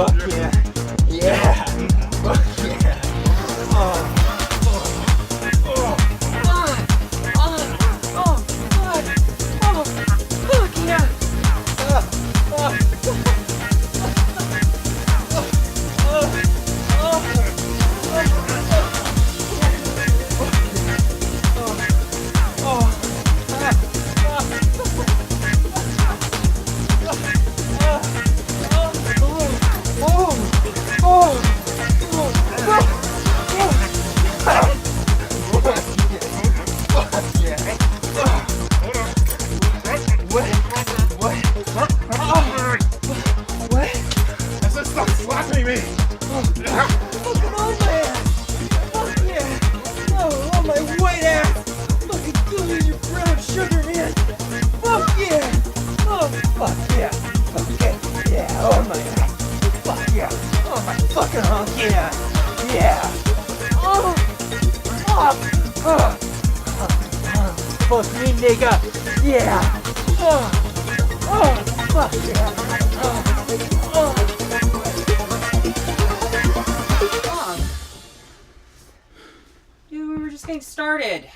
Fuck yeah. Yeah. Fuck yeah. Fuck me, nigga! Yeah! Fuck yeah! Dude, we were just getting started.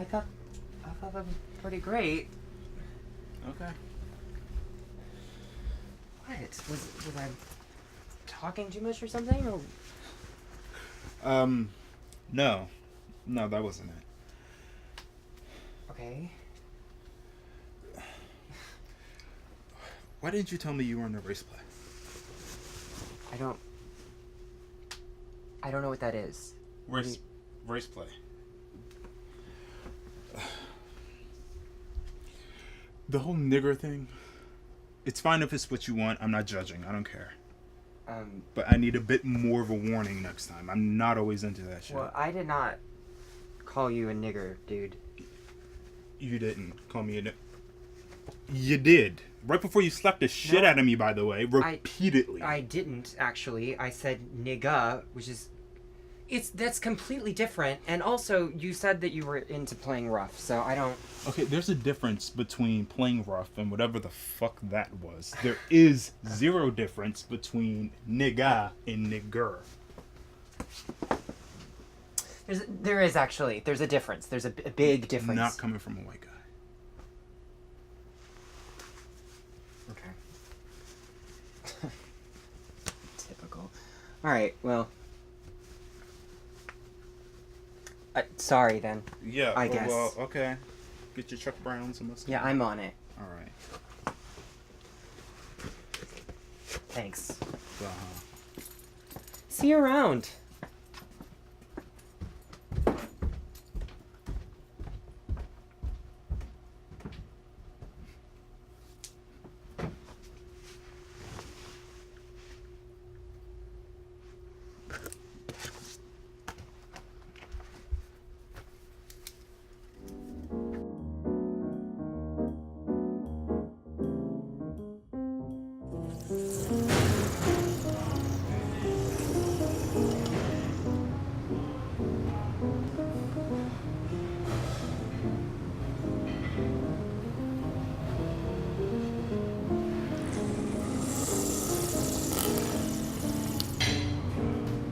I thought that was pretty great. Okay. What? Was I talking too much or something? Or... No, that wasn't it. Okay. Why didn't you tell me you were in the race play? I don't know what that is. Race play. The whole nigger thing, it's fine if it's what you want. I'm not judging. I don't care. But I need a bit more of a warning next time. I'm not always into that shit. Well, I did not call you a nigger, dude. You didn't call me a nigger. You did. Right before you slapped the shit out of me, by the way, repeatedly. I didn't, actually. I said nigga, which is... That's completely different. And also, you said that you were into playing rough, so I don't... Okay, there's a difference between playing rough and whatever the fuck that was. There is zero difference between nigga and nigger. There is, actually. There's a difference. There's a big difference. Not coming from a white guy. Okay. Typical. Alright, well... sorry, then. Yeah, I guess. Well, okay. Get your Chuck Browns and mustard. Yeah, I'm on it. All right. Thanks. Uh-huh. See you around.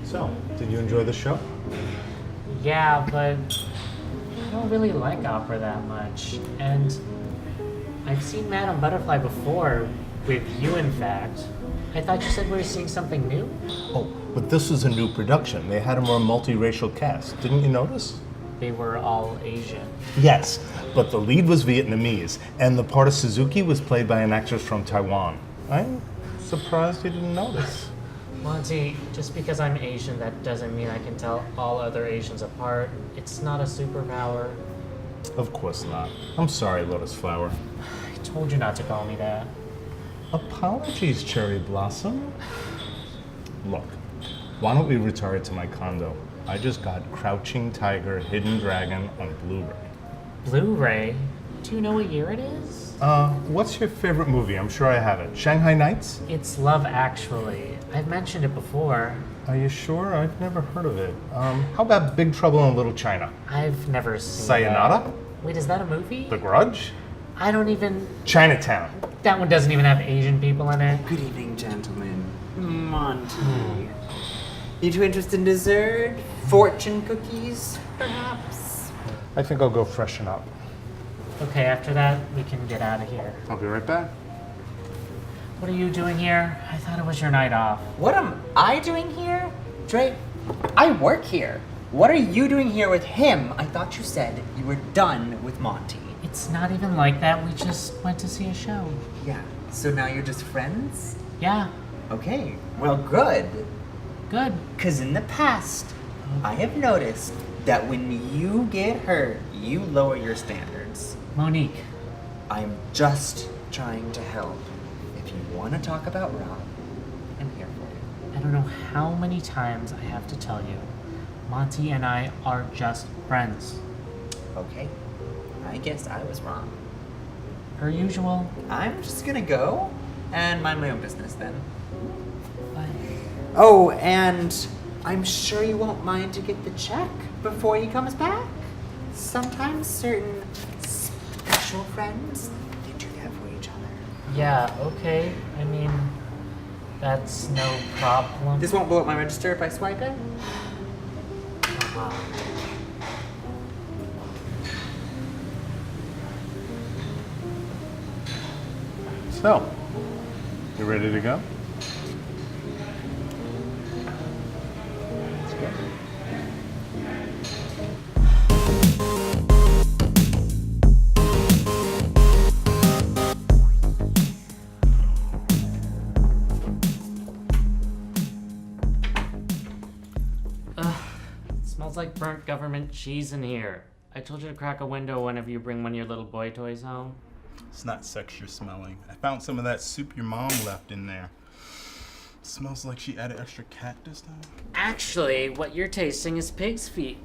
So, did you enjoy the show? Yeah, but I don't really like opera that much. And I've seen Madame Butterfly before, with you in fact. I thought you said we were seeing something new? Oh, but this was a new production. They had a more multiracial cast. Didn't you notice? They were all Asian. Yes, but the lead was Vietnamese, and the part of Suzuki was played by an actress from Taiwan. I'm surprised you didn't notice. Monty, just because I'm Asian, that doesn't mean I can tell all other Asians apart. It's not a superpower. Of course not. I'm sorry, Lotus Flower. I told you not to call me that. Apologies, Cherry Blossom. Look, why don't we retire to my condo? I just got Crouching Tiger, Hidden Dragon on Blu-ray. Blu-ray? Do you know what year it is? What's your favorite movie? I'm sure I have it. Shanghai Nights? It's Love Actually. I've mentioned it before. Are you sure? I've never heard of it. How about Big Trouble in Little China? I've never seen Sayonara? that. Wait, is that a movie? The Grudge? I don't even... Chinatown. That one doesn't even have Asian people in it. Good evening, gentlemen. Monty. You two interested in dessert? Fortune cookies, perhaps? I think I'll go freshen up. Okay, after that, we can get out of here. I'll be right back. What are you doing here? I thought it was your night off. What am I doing here? Dre, I work here. What are you doing here with him? I thought you said you were done with Monty. It's not even like that. We just went to see a show. Yeah, so now you're just friends? Yeah, Okay, well, good. good. Because in the past, I have noticed that when you get hurt, you lower your standards. Monique, I'm just trying to help. If you want to talk about Rob, I'm here for you. I don't know how many times I have to tell you. Monty and I are just friends. Okay, I guess I was wrong. Per usual. I'm just gonna go and mind my own business then. But Oh, and I'm sure you won't mind to get the check before he comes back. Sometimes certain special friends, they do that for each other. yeah, okay. I mean, that's no problem. This won't blow up my register if I swipe it? Wow. So, you ready to go? Let's go. It smells like burnt government cheese in here. I told you to crack a window whenever you bring one of your little boy toys home. It's not sex you're smelling. I found some of that soup your mom left in there. Smells like she added extra cat this time. Actually, what you're tasting is pig's feet.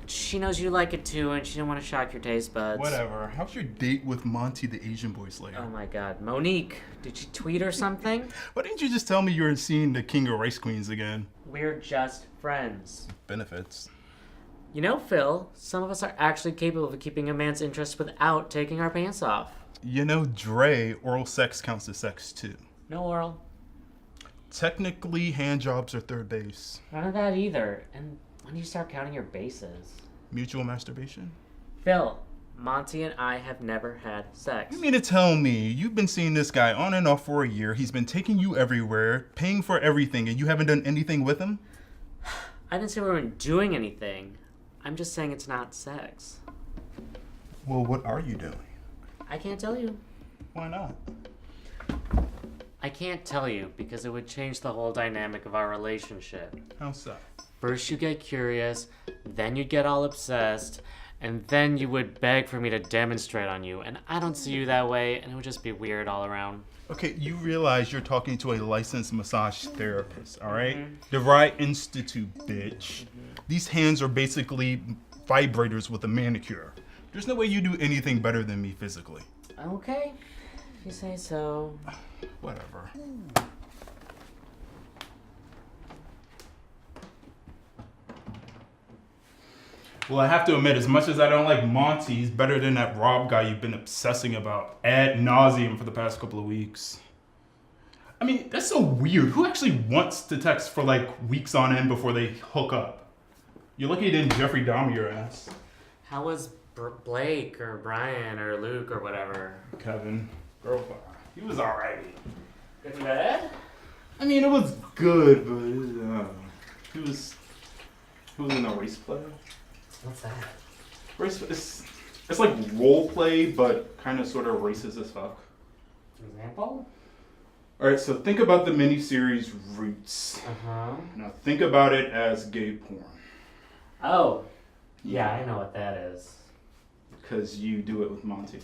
She knows you like it too, and she didn't want to shock your taste buds. Whatever. How's your date with Monty the Asian boy slayer? Oh my god. Monique, did she tweet or something? Why didn't you just tell me you were seeing the King of Rice Queens again? We're just friends. Benefits. You know, Phil, some of us are actually capable of keeping a man's interest without taking our pants off. You know, Dre, oral sex counts as sex too. No oral. Technically, hand jobs are third base. None of that either. And when do you start counting your bases? Mutual masturbation? Phil, Monty and I have never had sex. You mean to tell me you've been seeing this guy on and off for a year, he's been taking you everywhere, paying for everything, and you haven't done anything with him? I didn't say we weren't doing anything. I'm just saying it's not sex. Well, what are you doing? I can't tell you. Why not? I can't tell you because it would change the whole dynamic of our relationship. How so? First you get curious, then you'd get all obsessed, and then you would beg for me to demonstrate on you, and I don't see you that way, and it would just be weird all around. Okay, you realize you're talking to a licensed massage therapist, all right? The Right Institute, bitch. These hands are basically vibrators with a manicure. There's no way you do anything better than me physically. Okay, if you say so. Whatever. Well, I have to admit, as much as I don't like Monty, he's better than that Rob guy you've been obsessing about ad nauseum for the past couple of weeks. I mean, that's so weird. Who actually wants to text for like weeks on end before they hook up? You're lucky you didn't Jeffrey Dahmer your ass. How was Blake or Brian or Luke or whatever? Kevin. Girl, he was alright. Good and bad? I mean, it was good, but he was in a race play. What's that? Race, it's like role play, but kind of sort of racist as fuck. Example? Alright, so think about the miniseries Roots. Uh-huh. Now think about it as gay porn. Oh. Yeah, I know what that is. Because you do it with Monty.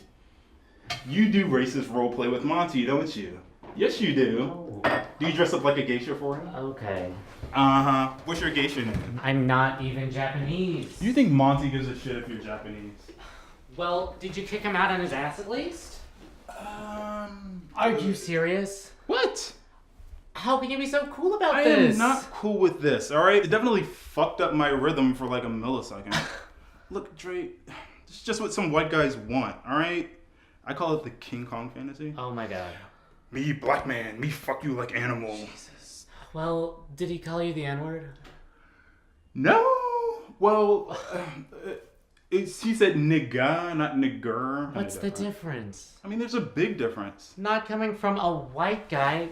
You do racist role play with Monty, don't you? Yes, you do. Oh, Do you dress up like a geisha for him? okay. Uh-huh. What's your geisha name? I'm not even Japanese. You think Monty gives a shit if you're Japanese? Well, did you kick him out on his ass at least? Are you serious? What? How can you be so cool about I this? am not cool with this, alright? It definitely fucked up my rhythm for like a millisecond. Look, Dre, it's just what some white guys want, alright? I call it the King Kong fantasy. Oh my god. Me, black man, me fuck you like animal. Jesus. Well, did he call you the N-word? No! Well, he said nigga, not nigger. What's the difference? I mean, there's a big difference. Not coming from a white guy.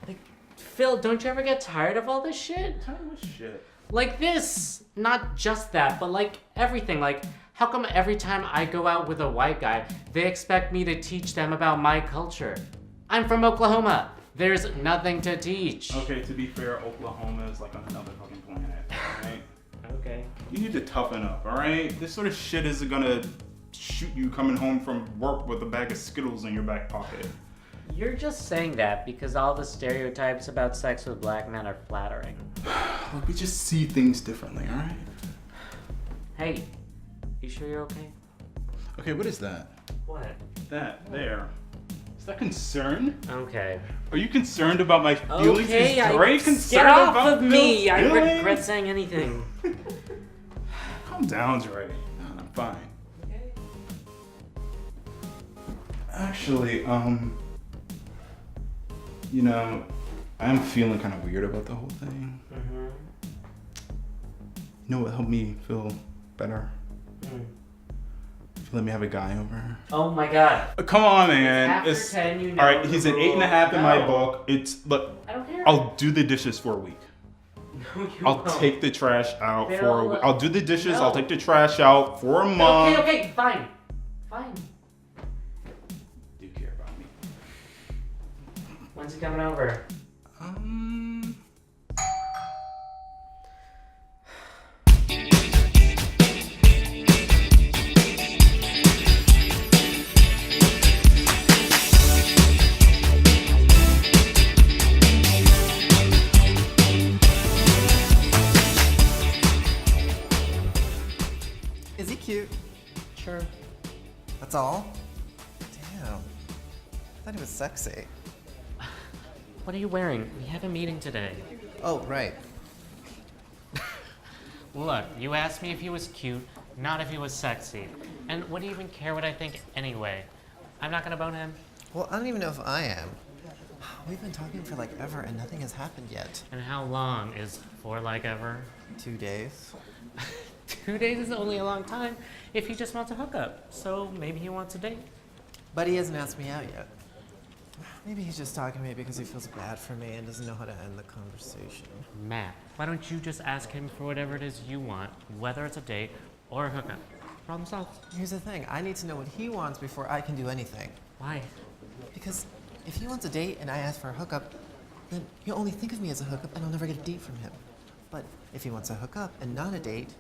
Like, Phil, don't you ever get tired of all this shit? Tell me what shit. Like this. Not just that, but like everything. Like, how come every time I go out with a white guy, they expect me to teach them about my culture? I'm from Oklahoma. There's nothing to teach. Okay, to be fair, Oklahoma is like on another fucking planet, alright? Okay. You need to toughen up, alright? This sort of shit isn't gonna shoot you coming home from work with a bag of Skittles in your back pocket. You're just saying that because all the stereotypes about sex with black men are flattering. Look, we just see things differently, alright? Hey, you sure you're okay? Okay, what is that? What? That, there. Is that concern? Okay. Are you concerned about my feelings? Okay, Is Dre get concerned off about of me! Phil's I feelings? regret saying anything. Calm down, Dre. No, I'm fine. Actually, you know, I'm feeling kind of weird about the whole thing. Mm-hmm. You know what helped me feel better? If you let me have a guy over. Oh my god. Come on, man. After It's 10, you know all right. the He's an rule. 8.5 in my No. book. It's look. I don't care. I'll do the dishes for a week. No, you I'll won't. take the trash out for a Bill, week. I'll do the dishes. no. I'll take the trash out for a month. Okay, fine. Fine. Do you care about me? When's he coming over? Is he cute? Sure. That's all? Damn. I thought he was sexy. What are you wearing? We have a meeting today. Oh, right. Look, you asked me if he was cute, not if he was sexy. And what do you even care what I think anyway? I'm not gonna bone him. Well, I don't even know if I am. We've been talking for like ever and nothing has happened yet. And how long is for like ever? 2 days. 2 days is only a long time if he just wants a hookup. So maybe he wants a date. But he hasn't asked me out yet. Maybe he's just talking to me because he feels bad for me and doesn't know how to end the conversation. Matt, why don't you just ask him for whatever it is you want, whether it's a date or a hookup? Problem solved. Here's the thing, I need to know what he wants before I can do anything. Why? Because if he wants a date and I ask for a hookup, then he'll only think of me as a hookup and I'll never get a date from him. But if he wants a hookup and not a date,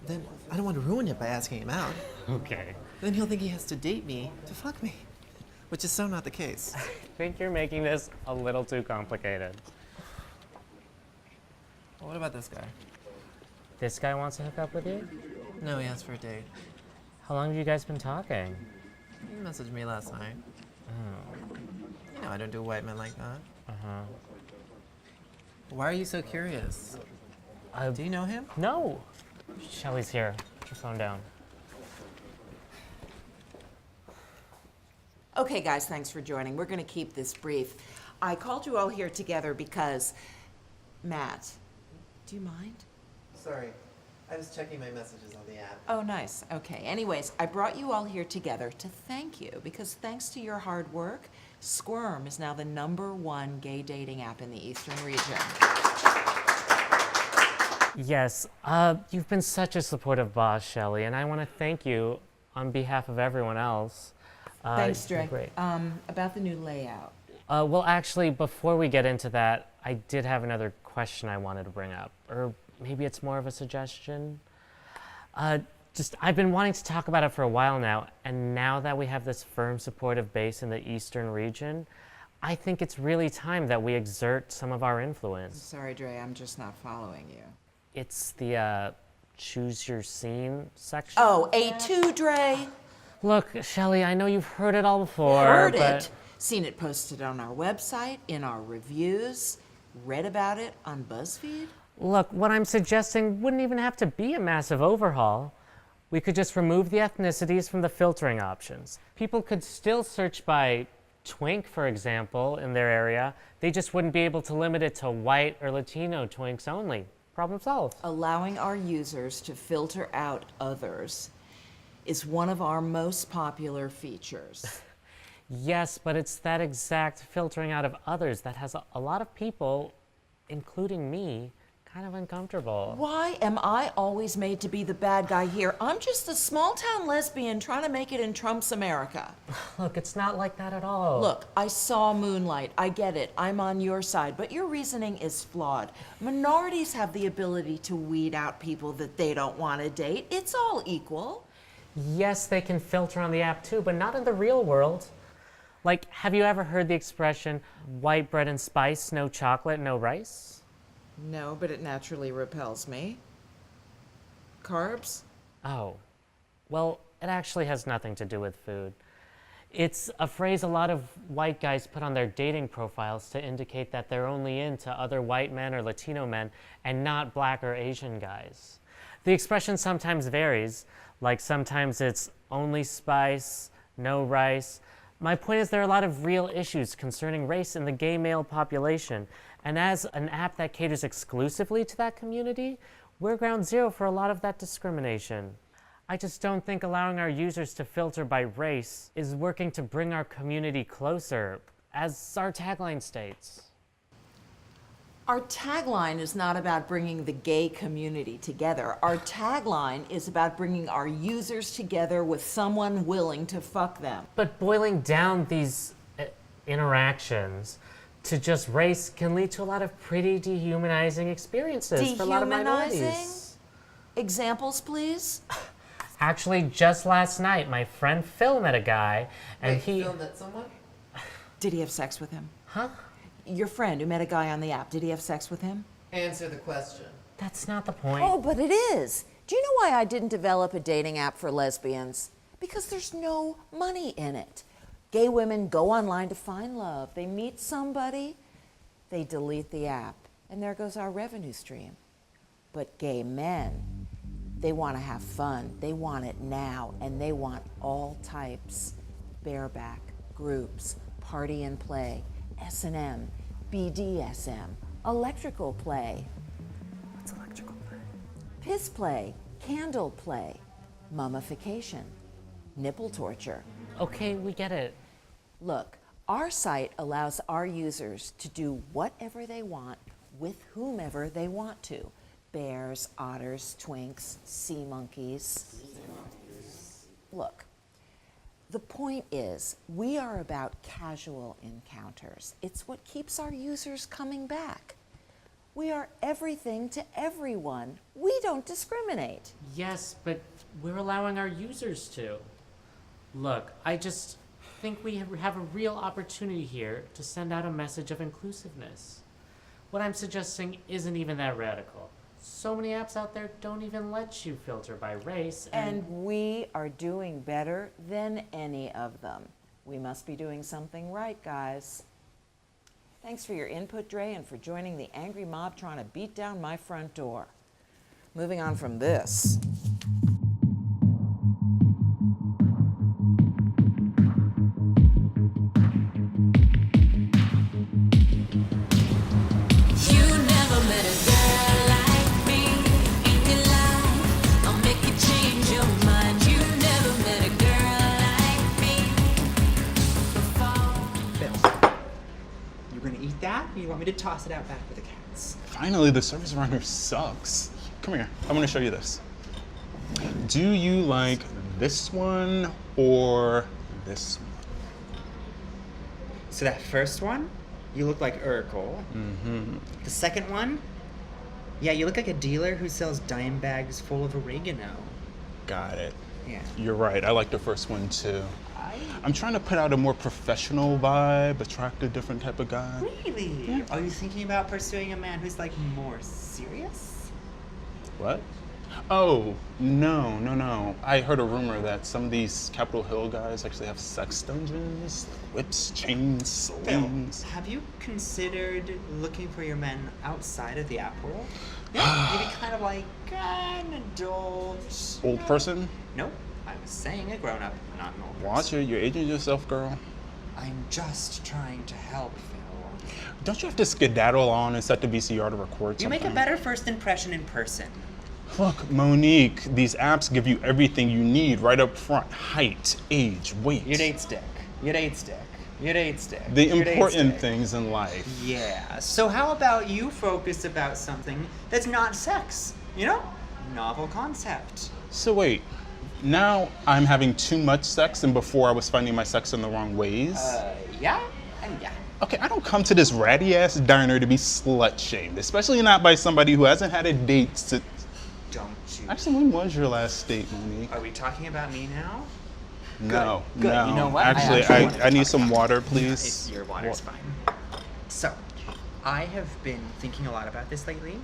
then I don't want to ruin it by asking him out. Okay. Then he'll think he has to date me to fuck me, which is so not the case. I think you're making this a little too complicated. Well, what about this guy? This guy wants to hook up with you? No, he asked for a date. How long have you guys been talking? He messaged me last night. Oh. You know I don't do white men like that. Uh-huh. Why are you so curious? Do you know him? No. Shelly's here. Put your phone down. Okay, guys, thanks for joining. We're going to keep this brief. I called you all here together because, Matt, do you mind? Sorry, I was checking my messages on the app. Oh, nice. Okay. Anyways, I brought you all here together to thank you because thanks to your hard work, Squirm is now the #1 gay dating app in the Eastern region. Yes, you've been such a supportive boss, Shelly, and I want to thank you on behalf of everyone else. Thanks, you're Dre. Great. About the new layout. Well, actually, before we get into that, I did have another question I wanted to bring up, or maybe it's more of a suggestion. I've been wanting to talk about it for a while now, and now that we have this firm supportive base in the Eastern region, I think it's really time that we exert some of our influence. Sorry, Dre, I'm just not following you. It's the choose your scene section. Oh, A2, Dre. Look, Shelley, I know you've heard it all before. Heard but it. Seen it posted on our website, in our reviews, read about it on BuzzFeed. Look, what I'm suggesting wouldn't even have to be a massive overhaul. We could just remove the ethnicities from the filtering options. People could still search by twink, for example, in their area. They just wouldn't be able to limit it to white or Latino twinks only. Problem solved. Allowing our users to filter out others is one of our most popular features. Yes, but it's that exact filtering out of others that has a lot of people, including me, kind of uncomfortable. Why am I always made to be the bad guy here? I'm just a small-town lesbian trying to make it in Trump's America. Look, it's not like that at all. Look, I saw Moonlight. I get it. I'm on your side. But your reasoning is flawed. Minorities have the ability to weed out people that they don't want to date. It's all equal. Yes, they can filter on the app too, but not in the real world. Like, have you ever heard the expression, white bread and spice, no chocolate, no rice? No, but it naturally repels me. Carbs? Oh, well, it actually has nothing to do with food. It's a phrase a lot of white guys put on their dating profiles to indicate that they're only into other white men or Latino men and not black or Asian guys. The expression sometimes varies, like sometimes it's only spice, no rice. My point is there are a lot of real issues concerning race in the gay male population, and as an app that caters exclusively to that community, we're ground zero for a lot of that discrimination. I just don't think allowing our users to filter by race is working to bring our community closer, as our tagline states. Our tagline is not about bringing the gay community together. Our tagline is about bringing our users together with someone willing to fuck them. But boiling down these interactions to just race can lead to a lot of pretty dehumanizing experiences for a lot of minorities. Examples, please? Actually, just last night, my friend Phil met a guy, and Phil met someone? Did he have sex with him? Huh? Your friend who met a guy on the app, did he have sex with him? Answer the question. That's not the point. Oh, but it is. Do you know why I didn't develop a dating app for lesbians? Because there's no money in it. Gay women go online to find love. They meet somebody, they delete the app, and there goes our revenue stream. But gay men, they want to have fun. They want it now, and they want all types. Bareback, groups, party and play, S&M, BDSM, electrical play. What's electrical play? Piss play, candle play, mummification, nipple torture. Okay, we get it. Look, our site allows our users to do whatever they want with whomever they want to. Bears, otters, twinks, sea monkeys. Look, the point is, we are about casual encounters. It's what keeps our users coming back. We are everything to everyone. We don't discriminate. Yes, but we're allowing our users to. Look, I just think we have a real opportunity here to send out a message of inclusiveness. What I'm suggesting isn't even that radical. So many apps out there don't even let you filter by race, And we are doing better than any of them. We must be doing something right, guys. Thanks for your input, Dre, and for joining the angry mob trying to beat down my front door. Moving on from this. You never met a girl like me in your life. I'll make you change your mind. You never met a girl like me before. Phil, you gonna eat that? Or you want me to toss it out back with the cats? Finally, the service runner sucks. Come here. I'm gonna show you this. Do you like this one or this one? So that first one, you look like Urkel. Mm-hmm. The second one, yeah, you look like a dealer who sells dime bags full of oregano. Got it. Yeah. You're right. I like the first one too. Why? I'm trying to put out a more professional vibe, attract a different type of guy. Really? Are you thinking about pursuing a man who's like more serious? What? Oh, no. I heard a rumor that some of these Capitol Hill guys actually have sex dungeons, whips, chains, Phil, slings. have you considered looking for your men outside of the app world? Yeah, maybe kind of like an adult. Old person? Nope, I was saying a grown-up, not an old person. Watch it, you're aging yourself, girl. I'm just trying to help, Phil. Don't you have to skedaddle on and set the VCR to record You something? make a better first impression in person. Look, Monique, these apps give you everything you need right up front. Height, age, weight. Your date stick. Your date stick. Your date stick. The your date important stick. things in life. Yeah. So how about you focus about something that's not sex? You know? Novel concept. So wait, now I'm having too much sex and before I was finding my sex in the wrong ways? Yeah and yeah. Okay, I don't come to this ratty ass diner to be slut shamed, especially not by somebody who hasn't had a date since. Don't you? Actually, when was your last date, Monique? Are we talking about me now? No, Good. no. You know what? Actually, actually wanted to I need talk some about water, it. please. Your water's fine. So, I have been thinking a lot about this lately.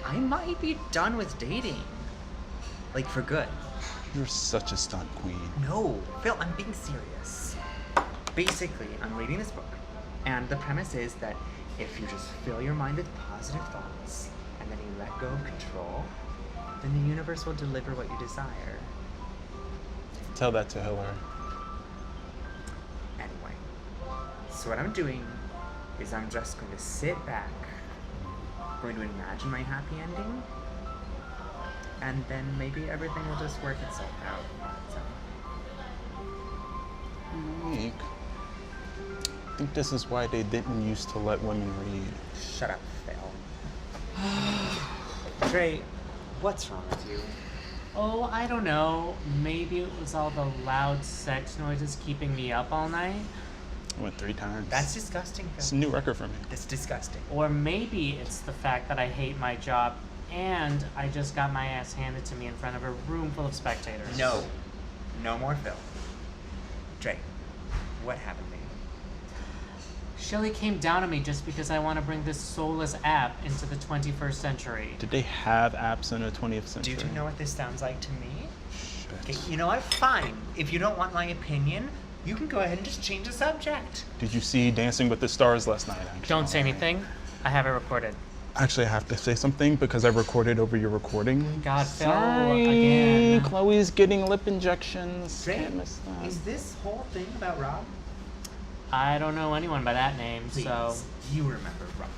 I might be done with dating. Like, for good. You're such a stunt queen. No, Phil, I'm being serious. Basically, I'm reading this book, and the premise is that if you just fill your mind with positive thoughts, and then you let go of control, then the universe will deliver what you desire. Tell that to Hillary. Anyway, so what I'm doing is I'm just going to sit back, going to imagine my happy ending, and then maybe everything will just work itself out on its own. Monique, I think this is why they didn't used to let women read. Shut up, Phil. Dre, what's wrong with you? Oh, I don't know. Maybe it was all the loud sex noises keeping me up all night. I went 3 times. That's disgusting, It's a Phil. new record for me. That's disgusting. Or maybe it's the fact that I hate my job and I just got my ass handed to me in front of a room full of spectators. No. No more Phil. Dre, what happened to you? Shelly came down on me just because I want to bring this soulless app into the 21st century. Did they have apps in the 20th century? Do you know what this sounds like to me? Shit. Okay, you know what? Fine. If you don't want my opinion, you can go ahead and just change the subject. Did you see Dancing with the Stars last night, actually? Don't say anything. I have it recorded. Actually, I have to say something because I recorded over your recording. God, Phil, Sorry, again. Chloe's getting lip injections. Dre, Can't miss that. is this whole thing about Rob? I don't know anyone by that name, Please, so... you remember Rob.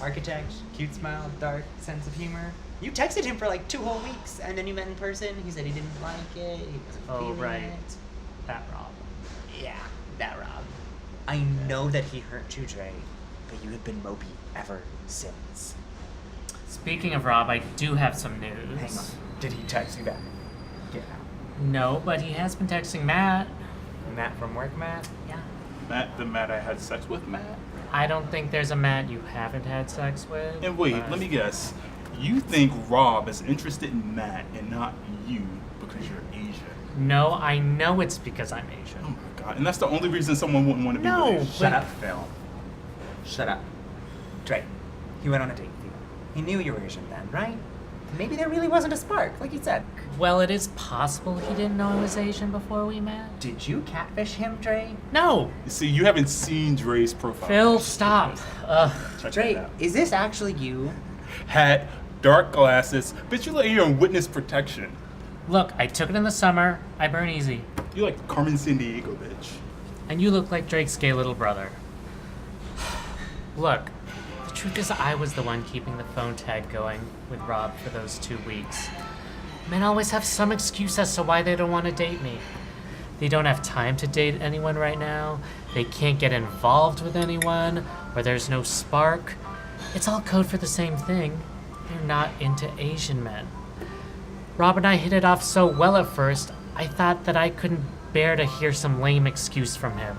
Architect, cute smile, dark sense of humor. You texted him for like 2 whole weeks, and then you met in person. He said he didn't like it. He wasn't Oh, feeling right. it. That Rob. Yeah, that Rob. I know that he hurt you, Dre, but you have been mopey ever since. Speaking of Rob, I do have some news. Hang on. Did he text you back? Get out. No, but he has been texting Matt. Matt from work, Matt? Yeah. Matt, the Matt I had sex with, Matt? I don't think there's a Matt you haven't had sex with. And wait, but- let me guess. You think Rob is interested in Matt and not you because you're Asian? No, I know it's because I'm Asian. Oh my god. And that's the only reason someone wouldn't want to be No, with you. Shut up, Phil. Shut up. Dre, he went on a date with you. He knew you were Asian then, right? Maybe there really wasn't a spark, like you said. Well, it is possible he didn't know I was Asian before we met. Did you catfish him, Dre? No! See, you haven't seen Dre's profile. Phil, stop. Ugh. Check Dre, it out. is this actually you? Hat, dark glasses. Bitch, you like you're in witness protection. Look, I took it in the summer. I burn easy. You like Carmen Sandiego, bitch. And you look like Drake's gay little brother. Look, the truth is I was the one keeping the phone tag going with Rob for those 2 weeks. Men always have some excuse as to why they don't want to date me. They don't have time to date anyone right now. They can't get involved with anyone, or there's no spark. It's all code for the same thing. They're not into Asian men. Rob and I hit it off so well at first, I thought that I couldn't bear to hear some lame excuse from him.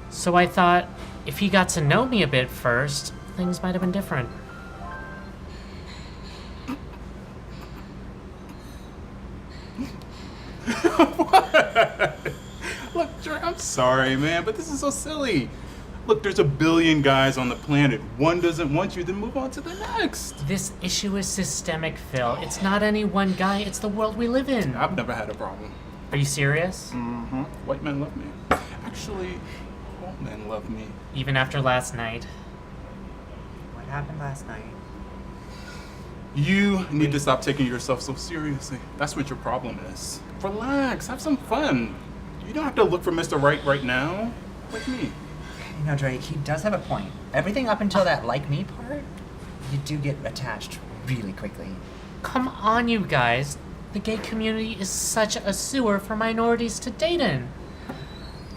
So I thought, if he got to know me a bit first, things might have been different. What? Dre, I'm sorry, man, but this is so silly. Look, there's a billion guys on the planet. One doesn't want you, then move on to the next. This issue is systemic, Phil. It's not any one guy, it's the world we live in. I've never had a problem. Are you serious? Mm-hmm. White men love me. Actually, all men love me. Even after last night? What happened last night? You need to stop taking yourself so seriously. That's what your problem is. Relax, have some fun. You don't have to look for Mr. Right now. Like me. You know, Drake, he does have a point. Everything up until that like me part, you do get attached really quickly. Come on, you guys. The gay community is such a sewer for minorities to date in.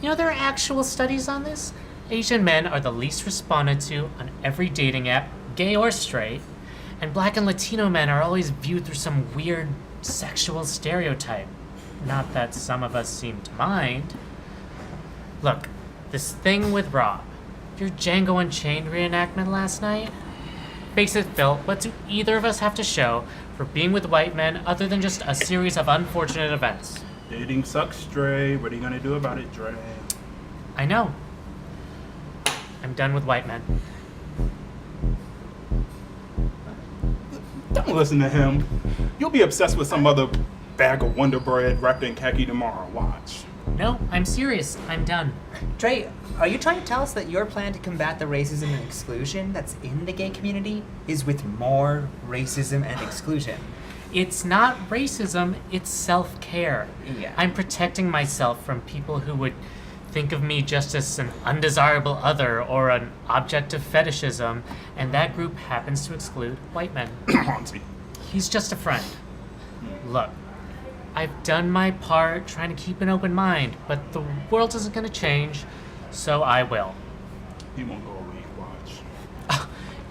You know, there are actual studies on this. Asian men are the least responded to on every dating app, gay or straight, and Black and Latino men are always viewed through some weird sexual stereotype. Not that some of us seem to mind. Look, this thing with Rob, your Django Unchained reenactment last night? Face it, Phil, what do either of us have to show for being with white men other than just a series of unfortunate events? Dating sucks, Dre. What are you gonna do about it, Dre? I know. I'm done with white men. Don't listen to him. You'll be obsessed with some other bag of Wonder Bread wrapped in khaki tomorrow. Watch. No, I'm serious. I'm done. Dre, are you trying to tell us that your plan to combat the racism and exclusion that's in the gay community is with more racism and exclusion? It's not racism, it's self-care. Yeah. I'm protecting myself from people who would think of me just as an undesirable other or an object of fetishism, and that group happens to exclude white men. Auntie. He's just a friend. Look, I've done my part trying to keep an open mind, but the world isn't going to change, so I will. He won't go away. Watch.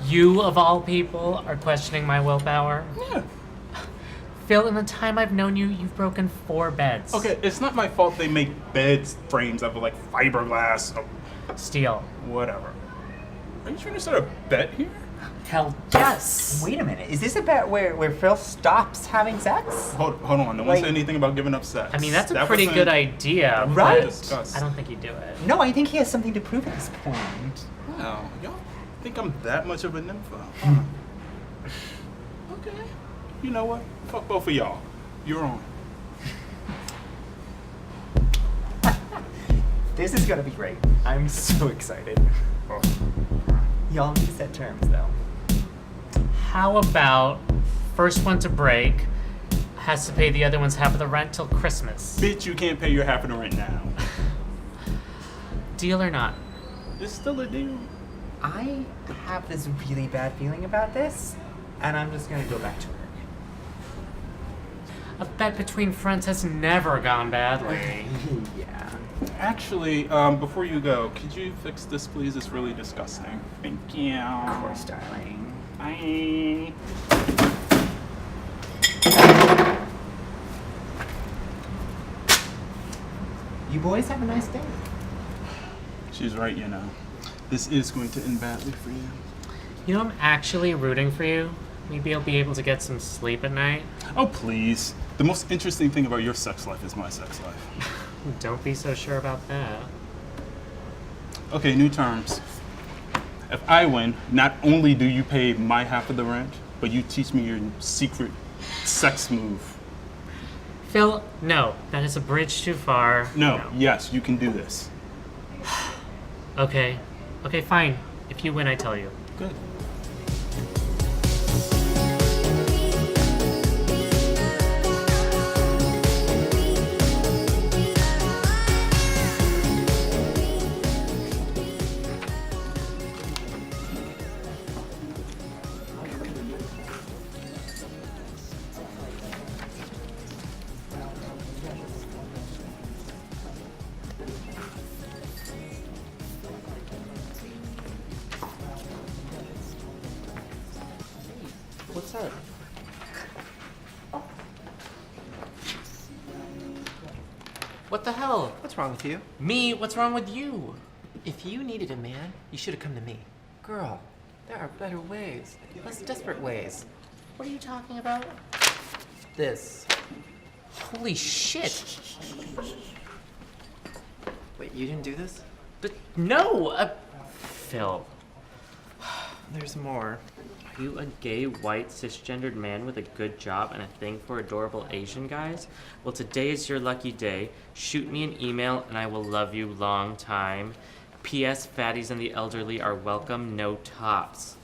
You, of all people, are questioning my willpower? Yeah. Phil, in the time I've known you, you've broken 4 beds. Okay, it's not my fault they make beds frames out of like fiberglass or Steel. whatever. Are you trying to start a bet here? Hell yes! Wait a minute, is this about where Phil stops having sex? Hold on. No one said anything about giving up sex. I mean, that's a That pretty wasn't- good idea, Right? but Discussed. I don't think he'd do it. No, I think he has something to prove at this point. Wow, y'all think I'm that much of a nympho? Okay. You know what? Fuck both of y'all. You're on. This is gonna be great. I'm so excited. Oh. Y'all need to set terms, though. How about first one to break has to pay the other one's half of the rent till Christmas? Bitch, you can't pay your half of the rent now. Deal or not? It's still a deal. I have this really bad feeling about this, and I'm just gonna go back to work. A bet between friends has never gone badly. Yeah. Actually, before you go, could you fix this, please? It's really disgusting. Thank you. Of course, darling. Bye. You boys have a nice day. She's right, you know. This is going to end badly for you. You know, I'm actually rooting for you. Maybe I'll be able to get some sleep at night. Oh, please. The most interesting thing about your sex life is my sex life. Don't be so sure about that. Okay, new terms. If I win, not only do you pay my half of the rent, but you teach me your secret sex move. Phil, no. That is a bridge too far. No, yes, you can do this. Okay. Okay, fine. If you win, I tell you. Good. What's up? What the hell? What's wrong with you? Me? What's wrong with you? If you needed a man, you should have come to me. Girl, there are better ways, less desperate ways. What are you talking about? This. Holy shit! Wait, you didn't do this? But no! Phil. There's more. Are you a gay, white, cisgendered man with a good job and a thing for adorable Asian guys? Well, today is your lucky day. Shoot me an email and I will love you long time. P.S. Fatties and the elderly are welcome, no tops.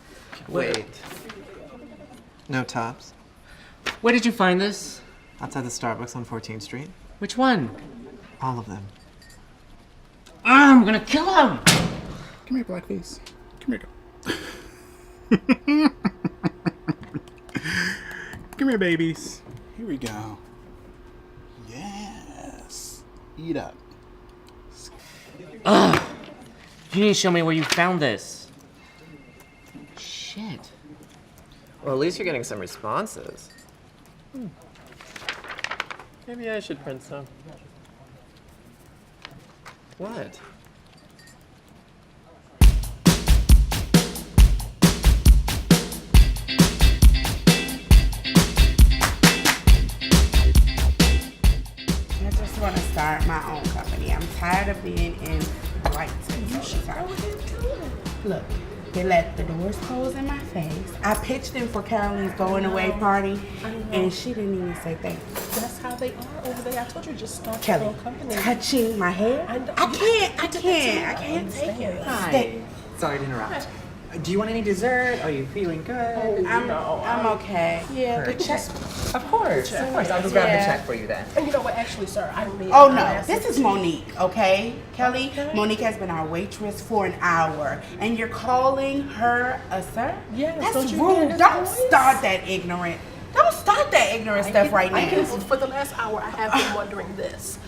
Wait. No tops? Where did you find this? Outside the Starbucks on 14th Street. Which one? All of them. I'm gonna kill him! Come here, Blackface. Come here, go. Come here, babies. Here we go. Yes. Eat up. Ugh! You need to show me where you found this. Shit. Well, at least you're getting some responses. Maybe I should print some. What? I just want to start my own company. I'm tired of being in white spaces. Look, they let the doors close in my face. I pitched in for Caroline's going away party, and she didn't even say thank you. That's how they are over there. I told you just start Kelly, your own company. touching my hair? I can't take it. Hi. Sorry to interrupt. Do you want any dessert? Are you feeling good? I'm okay. Yeah, the check. Of course. I'll go grab the check for you then. And you know what? Actually, sir, I mean. Oh no, this is Monique, okay? Kelly, Monique has been our waitress for an hour, and you're calling her a sir? Yes, That's don't you hear rude. his Don't voice? start that ignorant. Don't start that ignorant stuff right I can, now. for the last hour, I have been wondering this.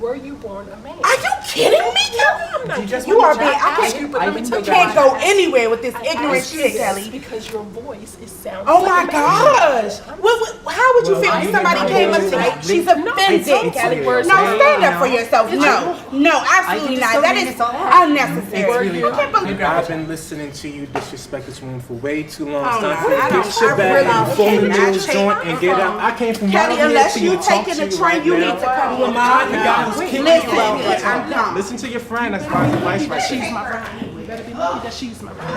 Were you born a man? Are you kidding me, Kelly? I'm not You are kidding. being. I asked you, but let me tell you can't why. go anywhere with this I ignorant asked you shit, this Kelly. Because your voice is sounding. Oh my like a man. gosh! How would you feel if somebody came up to you? She's offended, Kelly. No, stand up for yourself. No, absolutely not. That is unnecessary. I can't believe I've been listening to you disrespect this woman for way too long. Oh, Stop no, I get don't- your shit I back really and don't form the care. news joint and get out. I came from Kelly, right here unless to you you talk taking to a you train, right you now. need to come with The guy was me. kicking Listen, you out. I'm done. Listen to your friend. That's my advice right She's there. my friend. You better be lucky that she's my friend.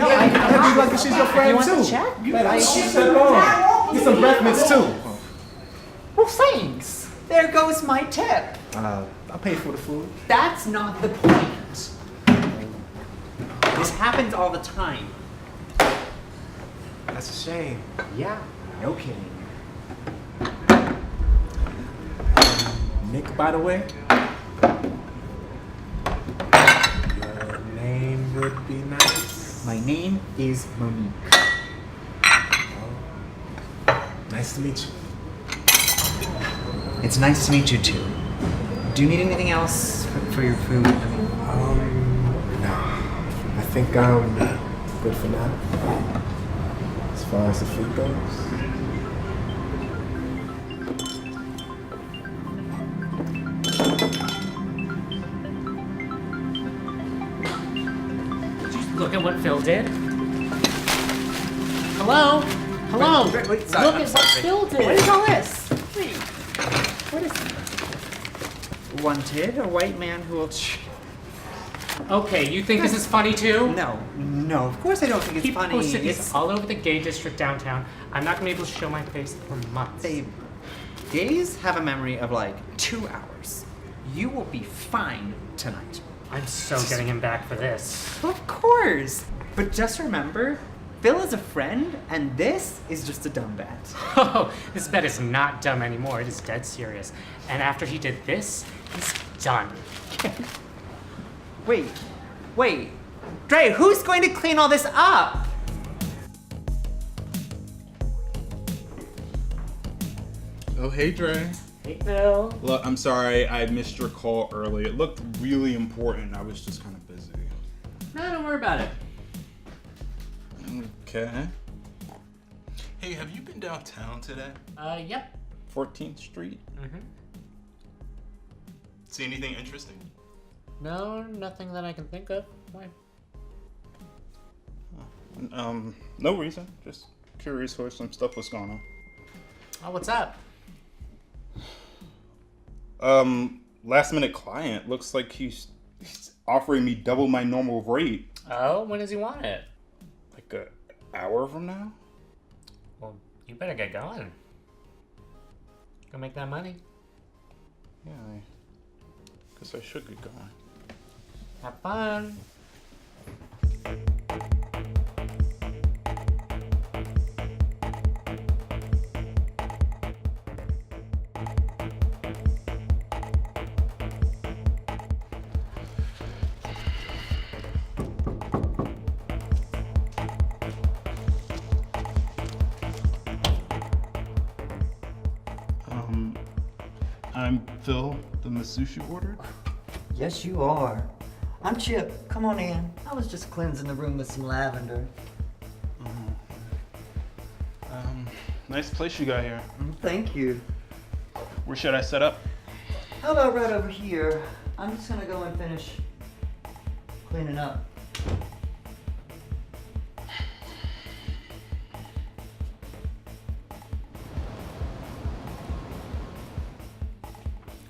I be lucky she's your friend too. Better sit on. Get some breath mints too. Well, thanks. There goes my tip. I'll pay for the food. That's not the point. This happens all the time. That's a shame. Yeah, no kidding. Nick, by the way. Your name would be nice. My name is Monique. Nice to meet you. It's nice to meet you too. Do you need anything else for your food? No. I think I'm good for now. As far as the food goes. Look at what Phil did. Hello? Hello? Wait, sorry, Look I'm at sorry. what Phil did. What is all this? Wait. What is wanted? A white man who will. Okay, you think this is funny too? No, of course I don't think it's He funny. posted these It's all over the gay district downtown. I'm not gonna be able to show my face for months. Babe, gays have a memory of like 2 hours. You will be fine tonight. I'm so getting him back for this. Of course. But just remember, Phil is a friend, and this is just a dumb bet. Oh, this bet is not dumb anymore. It is dead serious. And after he did this, he's done. Wait. Dre, who's going to clean all this up? Oh, hey, Dre. Hey, Phil. Look, I'm sorry I missed your call early. It looked really important. I was just kind of busy. No, don't worry about it. Okay. Hey, have you been downtown today? Yep. 14th Street? Mm-hmm. See anything interesting? No, nothing that I can think of. Why? No reason. Just curious what some stuff was going on. Oh, what's up? last minute client. Looks like he's offering me double my normal rate. Oh, when does he want it? Like an hour from now? Well, you better get going. Go make that money. Yeah, I guess I should get going. Have fun. I'm Phil, the masseuse you ordered. Yes, you are. I'm Chip. Come on in. I was just cleansing the room with some lavender. Nice place you got here. Thank you. Where should I set up? How about right over here? I'm just gonna go and finish cleaning up.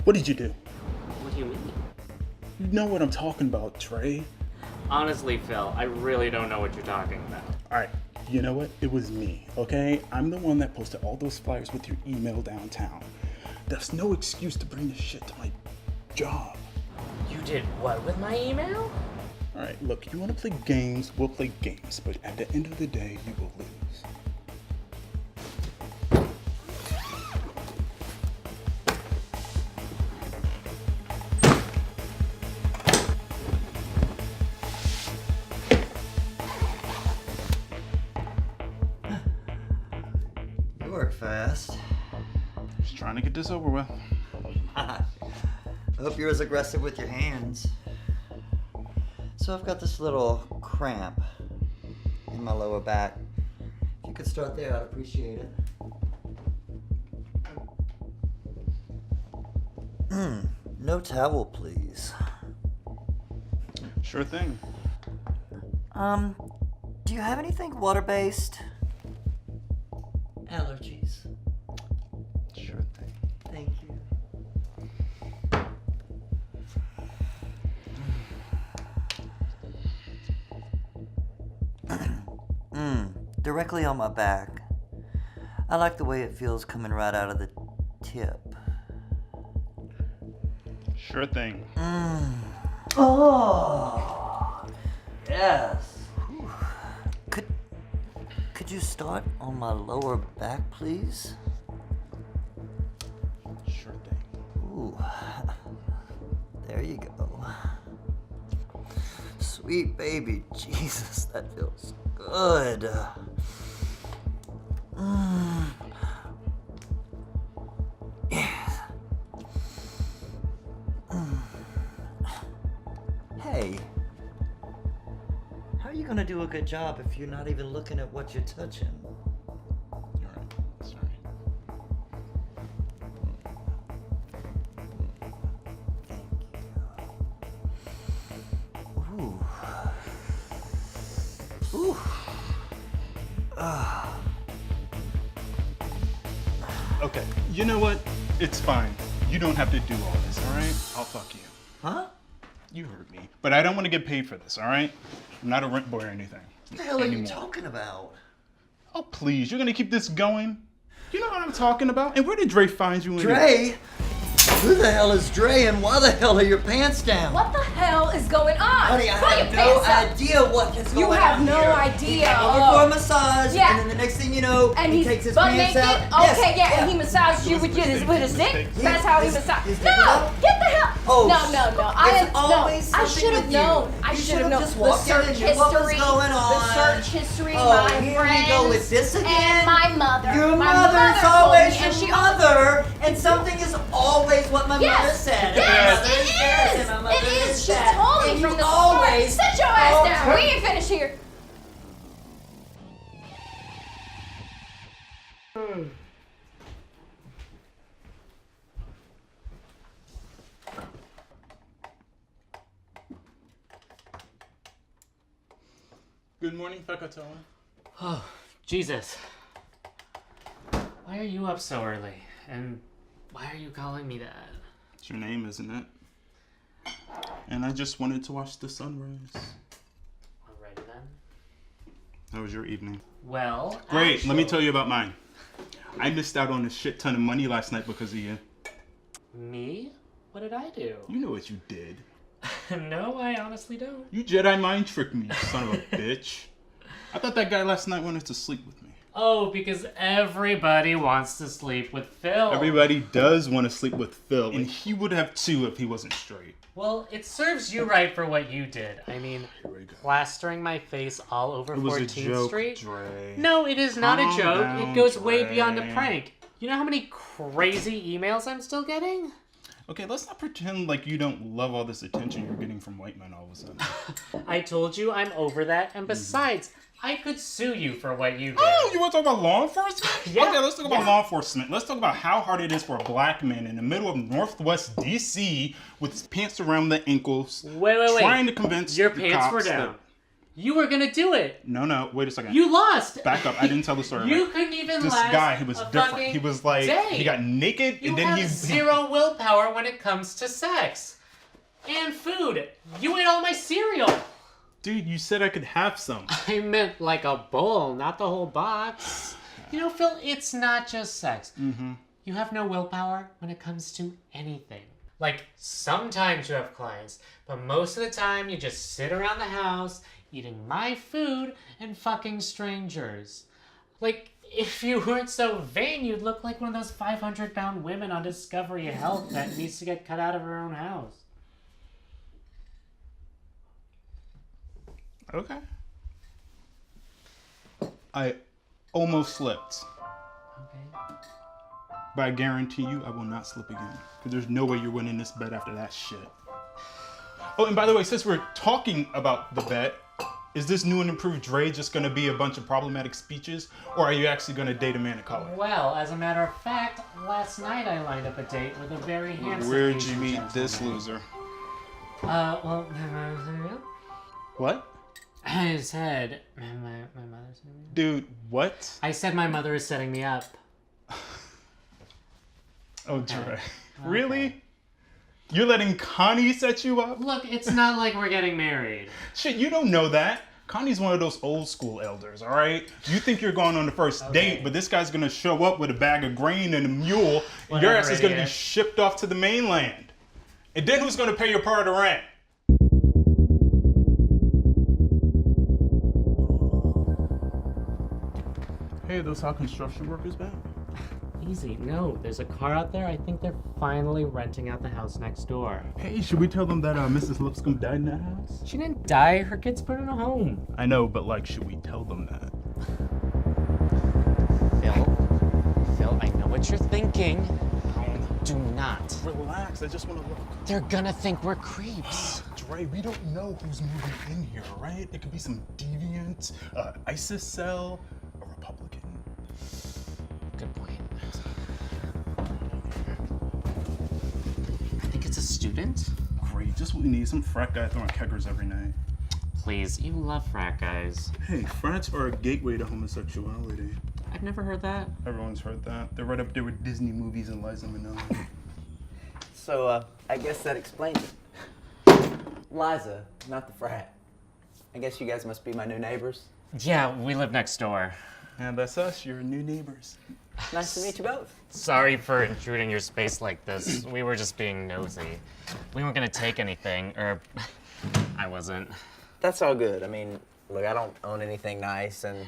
What did you do? What do you mean? You know what I'm talking about, Dre. Honestly, Phil, I really don't know what you're talking about. Alright, you know what? It was me, okay? I'm the one that posted all those flyers with your email downtown. That's no excuse to bring this shit to my job. You did what with my email? Alright, look, you wanna play games, we'll play games, but at the end of the day, you will lose. You work fast. Just trying to get this over with. I hope you're as aggressive with your hands. So I've got this little cramp in my lower back. If you could start there, I'd appreciate it. No towel, please. Sure thing. Do you have anything water-based? Allergies. Sure thing. Thank you. Directly on my back. I like the way it feels coming right out of the tip. Sure thing. Oh, yes. Whew. Could you start on my lower back, please? Sure thing. Ooh, there you go. Sweet baby, Jesus, that feels good. Yes. Hey, how are you gonna do a good job if you're not even looking at what you're touching? You're right. Sorry. Ooh. Ooh. Okay, you know what? It's fine. You don't have to do all this, alright? I'll fuck you. Huh? You heard me. But I don't want to get paid for this, alright? I'm not a rent boy or anything. What the hell are you Anymore. talking about? Oh, please. You're gonna keep this going? You know what I'm talking about? And where did Dre find you in Dre? Who the hell is Dre and why the hell are your pants down? What the hell is going on? Honey, I Pull have your no pants up. idea what is going on. You have no here. idea. He came over for a massage, Yeah. and then the next thing you know, And he he's takes his butt pants naked? out. Okay, Yes, yeah, and he massaged you with his dick? That's how he massaged. his dick No, was out? get the hell. Oh, no. it's always I something should have with you. known. I You should should've have known. just The walked in search and knew what was history. going The on. search history. Oh, My here friends. we go with this again. And my mother. Your My mother's mother always told me, and your she mother, and something is always what my Yes, mother said. yes, My mother it this, is. and my mother It is. is She that. told me And from you the always start. Sit your ass all down. turn- We ain't finished here. Good morning, Fekatoa. Oh, Jesus. Why are you up so early? And why are you calling me that? It's your name, isn't it? And I just wanted to watch the sunrise. Alrighty then. How was your evening? Well, Great, let me tell you about mine. I missed out on a shit ton of money last night because of you. Me? What did I do? You know what you did. No, I honestly don't. You Jedi mind tricked me, you son of a bitch. I thought that guy last night wanted to sleep with me. Oh, because everybody wants to sleep with Phil. Everybody does want to sleep with Phil, and he would have too if he wasn't straight. Well, it serves you right for what you did. I mean, plastering my face all over It was 14th a joke, Street. Dre. No, it is not Calm a joke. down, It goes way Dre. beyond a prank. You know how many crazy emails I'm still getting? Okay, let's not pretend like you don't love all this attention you're getting from white men all of a sudden. I told you I'm over that, and besides, I could sue you for what you did. Oh, you want to talk about law enforcement? Yeah, Okay, let's talk about law enforcement. Let's talk about how hard it is for a black man in the middle of Northwest D.C. with his pants around the ankles, Wait. trying to convince Your the pants cops were down. that- You were gonna do it. No, wait a second. You lost. Back up. I didn't tell the story. You right. couldn't even This last guy, he was a different. fucking He was like, day. he got naked, You and then have he zero willpower when it comes to sex. And food. You ate all my cereal. Dude, you said I could have some. I meant like a bowl, not the whole box. You know, Phil, it's not just sex. Mm-hmm. You have no willpower when it comes to anything. Like, sometimes you have clients, but most of the time you just sit around the house eating my food and fucking strangers. Like, if you weren't so vain, you'd look like one of those 500-pound women on Discovery Health that needs to get cut out of her own house. Okay. I almost slipped. Okay. But I guarantee you I will not slip again. Because there's no way you're winning this bet after that shit. Oh, and by the way, since we're talking about the bet, is this new and improved Dre just going to be a bunch of problematic speeches? Or are you actually going to date a man of color? Well, as a matter of fact, last night I lined up a date with a very handsome Where'd Asian you meet gentleman. this loser? Well, What? I said my mother's setting me up. Dude, what? I said my mother is setting me up. Oh, Dre. Really? You're letting Connie set you up? Look, it's not like we're getting married. Shit, you don't know that. Connie's one of those old school elders, all right? You think you're going on the first date, but this guy's gonna show up with a bag of grain and a mule, and your ass is gonna be shipped off to the mainland. And then who's gonna pay your part of the rent? Hey, those how construction workers back? Easy. No, there's a car out there. I think they're finally renting out the house next door. Hey, should we tell them that Mrs. Lipscomb died in that house? She didn't die. Her kids put her in a home. I know, but like, should we tell them that? Phil, I know what you're thinking. Do not. Relax, I just want to look. They're gonna think we're creeps. Dre, we don't know who's moving in here, right? It could be some deviant, ISIS cell, a Republican. Good point. I think it's a student. Great, just what we need. Some frat guy throwing keggers every night. Please, you love frat guys. Hey, frats are a gateway to homosexuality. I've never heard that. Everyone's heard that. They're right up there with Disney movies and Liza Minnelli. So, I guess that explains it. Liza, not the frat. I guess you guys must be my new neighbors. Yeah, we live next door. And that's us, your new neighbors. Nice to meet you both. Sorry for intruding your space like this. We were just being nosy. We weren't gonna take anything, or I wasn't. That's all good. I mean, look, I don't own anything nice, and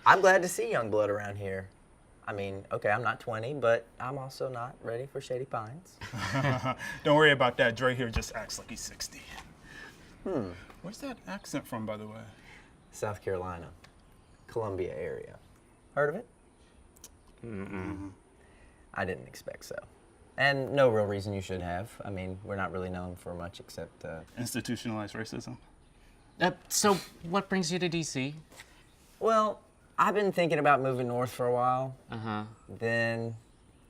I'm glad to see young blood around here. I mean, okay, I'm not 20, but I'm also not ready for Shady Pines. Don't worry about that. Dre here just acts like he's 60. Where's that accent from, by the way? South Carolina, Columbia area. Heard of it? Mm-mm. I didn't expect so. And no real reason you should have. I mean, we're not really known for much except... Institutionalized racism. So, what brings you to D.C.? Well, I've been thinking about moving north for a while. Uh-huh. Then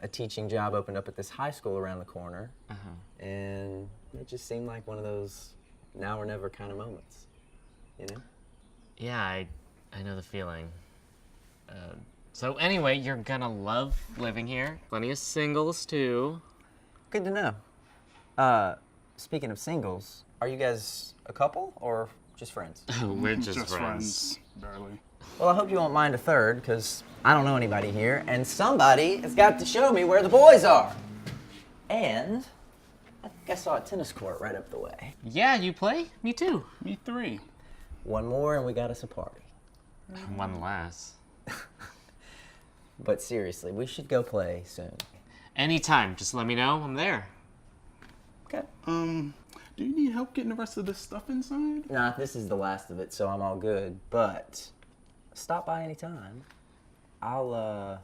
a teaching job opened up at this high school around the corner. Uh-huh. And it just seemed like one of those now or never kind of moments, you know? Yeah, I know the feeling. So anyway, you're gonna love living here. Plenty of singles, too. Good to know. Speaking of singles, are you guys a couple or just friends? We're just friends. Barely. Well, I hope you won't mind a third, because I don't know anybody here, and somebody has got to show me where the boys are. And I think I saw a tennis court right up the way. Yeah, you play? Me too. Me 3. One more and we got us a party. One less. But seriously, we should go play soon. Anytime, just let me know. I'm there. Okay. Do you need help getting the rest of this stuff inside? Nah, this is the last of it, so I'm all good. But stop by anytime. I'll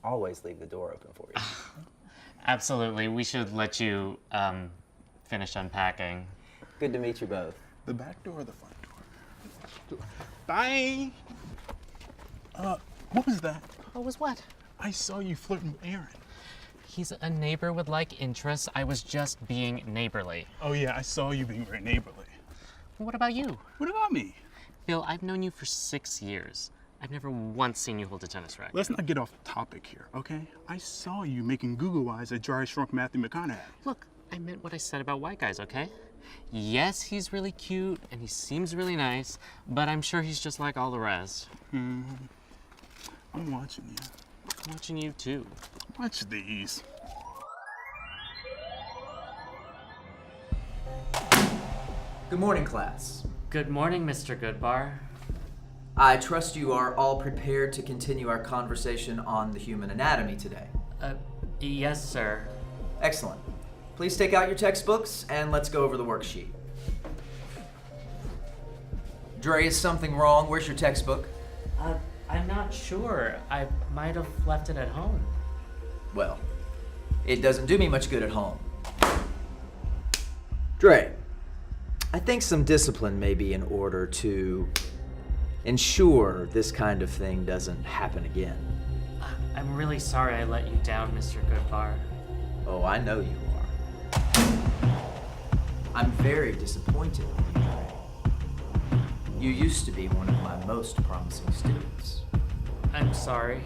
always leave the door open for you. Absolutely. We should let you finish unpacking. Good to meet you both. The back door or the front door? Bye. What was that? What was what? I saw you flirting with Aaron. He's a neighbor with like interests. I was just being neighborly. Oh yeah, I saw you being very neighborly. What about you? What about me? Phil, I've known you for 6 years. I've never once seen you hold a tennis racket. Let's not get off topic here, okay? I saw you making Google eyes at dry shrunk Matthew McConaughey. Look, I meant what I said about white guys, okay? Yes, he's really cute and he seems really nice, but I'm sure he's just like all the rest. I'm watching you. I'm watching you too. Watch these. Good morning, class. Good morning, Mr. Goodbar. I trust you are all prepared to continue our conversation on the human anatomy today. Yes, sir. Excellent. Please take out your textbooks and let's go over the worksheet. Dre, is something wrong? Where's your textbook? I'm not sure. I might have left it at home. Well, it doesn't do me much good at home. Dre, I think some discipline may be in order to ensure this kind of thing doesn't happen again. I'm really sorry I let you down, Mr. Goodbar. Oh, I know you are. I'm very disappointed in you, Dre. You used to be one of my most promising students. I'm sorry.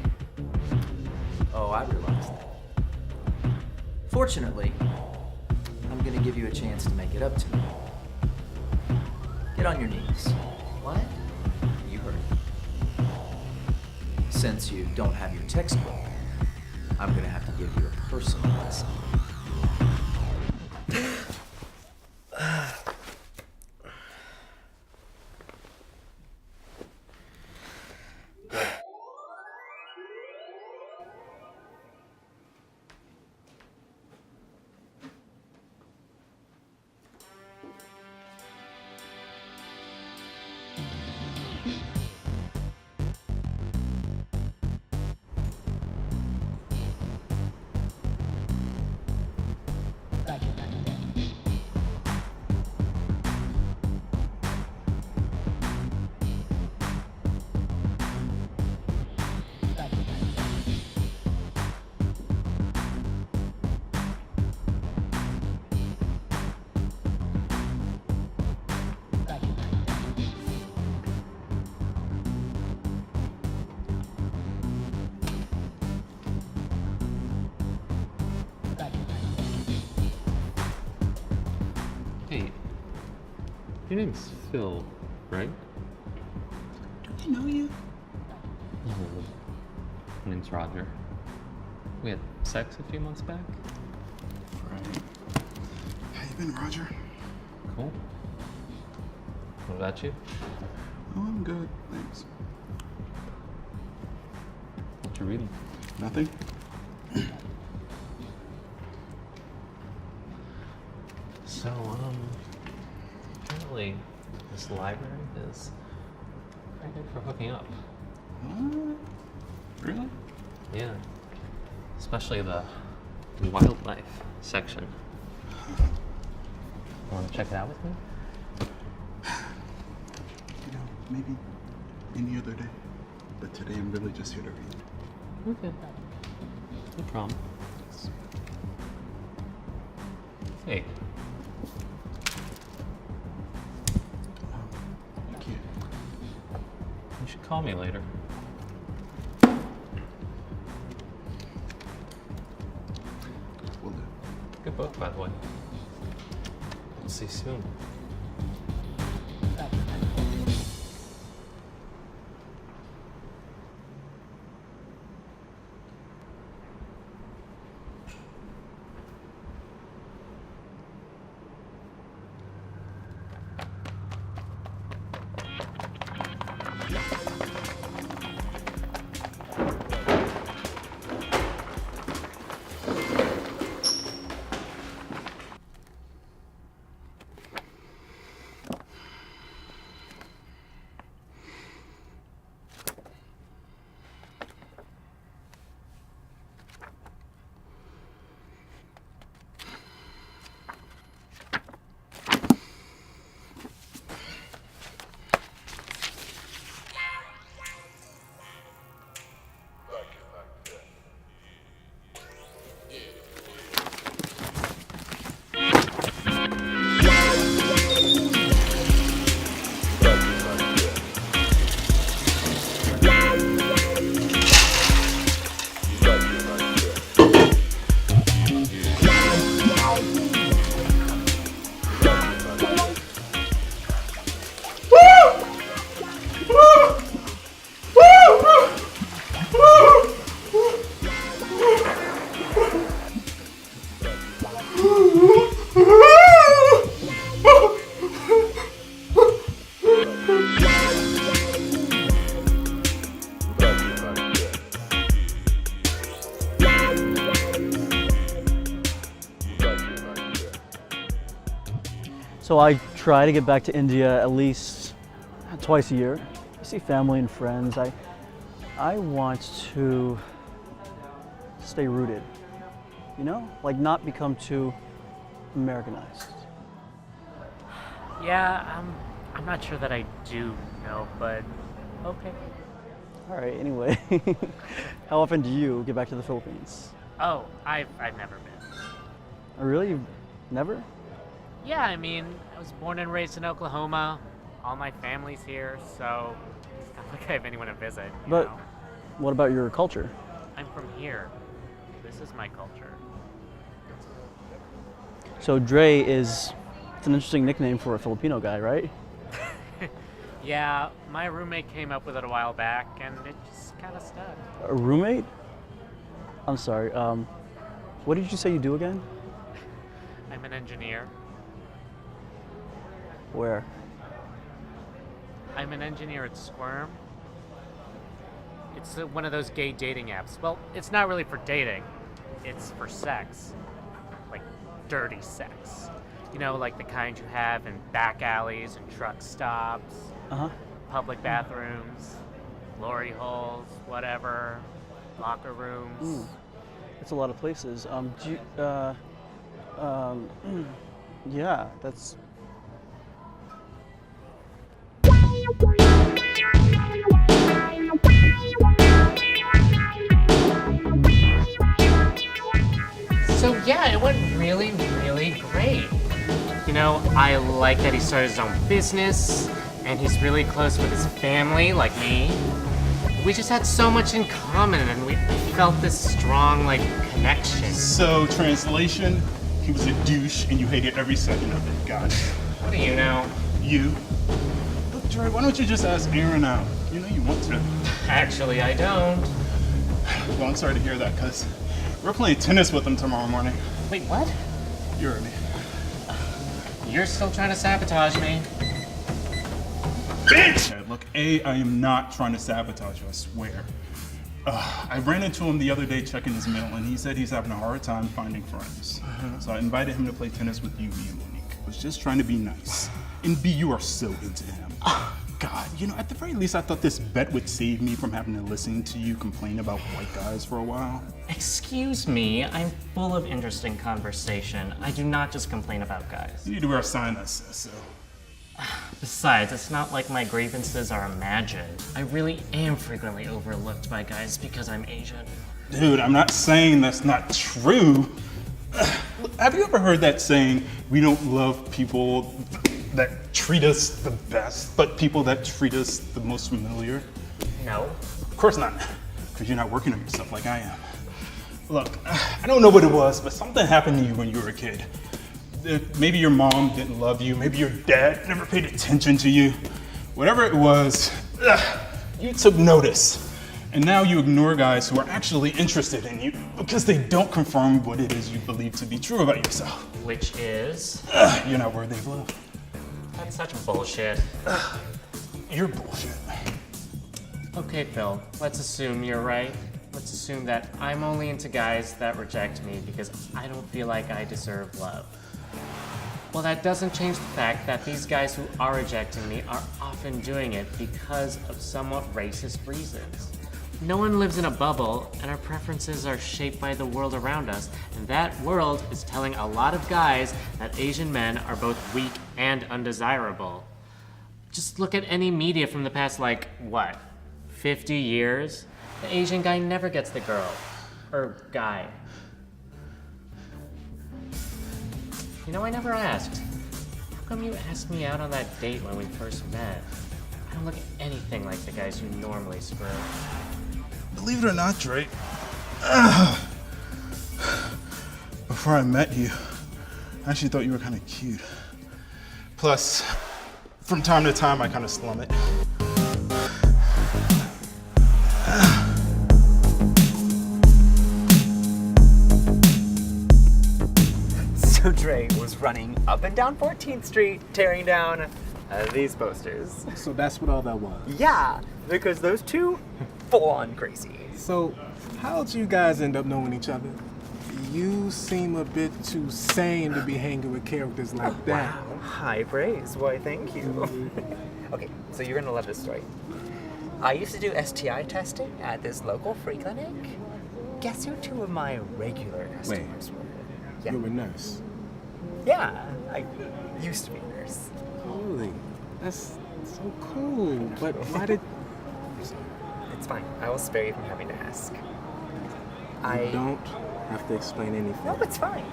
Oh, I realize that. Fortunately, I'm gonna give you a chance to make it up to me. Get on your knees. What? You heard me. Since you don't have your textbook, I'm gonna have to give you a personal lesson. Hey, your name's Phil, right? Do I know you? No, my name's Roger. We had sex a few months back. Right. How you been, Roger? Cool. What about you? Oh, I'm good, thanks. What you reading? Nothing? So, apparently this library is very good for hooking up. Really? Yeah. Especially the wildlife section. Want to check it out with me? You know, maybe any other day. But today I'm really just here to read. Okay. No problem. Hey. Thank you. You should call me later. Will do. Good book, by the way. We'll see you soon. So I try to get back to India at least twice a year. I see family and friends. I want to stay rooted, you know? Like not become too Americanized. Yeah, I'm not sure that I do know, but okay. All right, anyway. How often do you get back to the Philippines? Oh, I've never been. Oh, really? You've never? Yeah, I mean, I was born and raised in Oklahoma. All my family's here, so it's not like I have anyone to visit. You But know? what about your culture? I'm from here. This is my culture. So Dre it's an interesting nickname for a Filipino guy, right? Yeah, my roommate came up with it a while back, and it just kind of stuck. A roommate? I'm sorry. What did you say you do again? I'm an engineer. Where? I'm an engineer at Squirm. It's one of those gay dating apps. Well, it's not really for dating. It's for sex. Like dirty sex. You know, like the kind you have in back alleys and truck stops. Uh-huh. Public bathrooms, glory holes, whatever, locker rooms. That's a lot of places. Do you, yeah, that's. So yeah, it went really, really great. You know, I like that he started his own business, and he's really close with his family, like me. We just had so much in common, and we felt this strong, like, connection. So, translation, he was a douche and you hated every second of it. Got it. What do you know? You? Look, Dre, why don't you just ask Aaron out? You know you want to. Actually, I don't. Well, I'm sorry to hear that, cuz we're playing tennis with him tomorrow morning. Wait, what? You heard me. You're still trying to sabotage me. Bitch! Look, I am not trying to sabotage you, I swear. I ran into him the other day checking his mail, and he said he's having a hard time finding friends. So I invited him to play tennis with you, me and Monique. I was just trying to be nice. And B, you are so into him. God, you know, at the very least, I thought this bet would save me from having to listen to you complain about white guys for a while. Excuse me, I'm full of interesting conversation. I do not just complain about guys. You need to wear a sign that says so. Besides, it's not like my grievances are imagined. I really am frequently overlooked by guys because I'm Asian. Dude, I'm not saying that's not true. Have you ever heard that saying, we don't love people that treat us the best, but people that treat us the most familiar? No. Of course not, because you're not working on yourself like I am. Look, I don't know what it was, but something happened to you when you were a kid. Maybe your mom didn't love you. Maybe your dad never paid attention to you. Whatever it was, you took notice. And now you ignore guys who are actually interested in you because they don't confirm what it is you believe to be true about yourself. Which is? You're not worthy of love. That's such bullshit. You're bullshit. Okay, Phil, let's assume you're right. Let's assume that I'm only into guys that reject me because I don't feel like I deserve love. Well, that doesn't change the fact that these guys who are rejecting me are often doing it because of somewhat racist reasons. No one lives in a bubble, and our preferences are shaped by the world around us, and that world is telling a lot of guys that Asian men are both weak and undesirable. Just look at any media from the past, 50 years? The Asian guy never gets the girl. Or guy. You know, I never asked. How come you asked me out on that date when we first met? I don't look anything like the guys you normally screw. Believe it or not, Dre, before I met you, I actually thought you were kind of cute. Plus, from time to time, I kind of slum it. So Dre was running up and down 14th Street, tearing down these posters. So that's what all that was? Yeah, because those two, full on crazy. So, how'd you guys end up knowing each other? You seem a bit too sane to be hanging with characters like that. Wow, high praise. Why, thank you. Okay, so you're gonna love this story. I used to do STI testing at this local free clinic. Guess who two of my regular customers were? Yeah. You're a nurse? Yeah, I used to be a nurse. Holy, that's so cool. But why did... It's fine. I will spare you from having to ask. You don't have to explain anything. No, it's fine.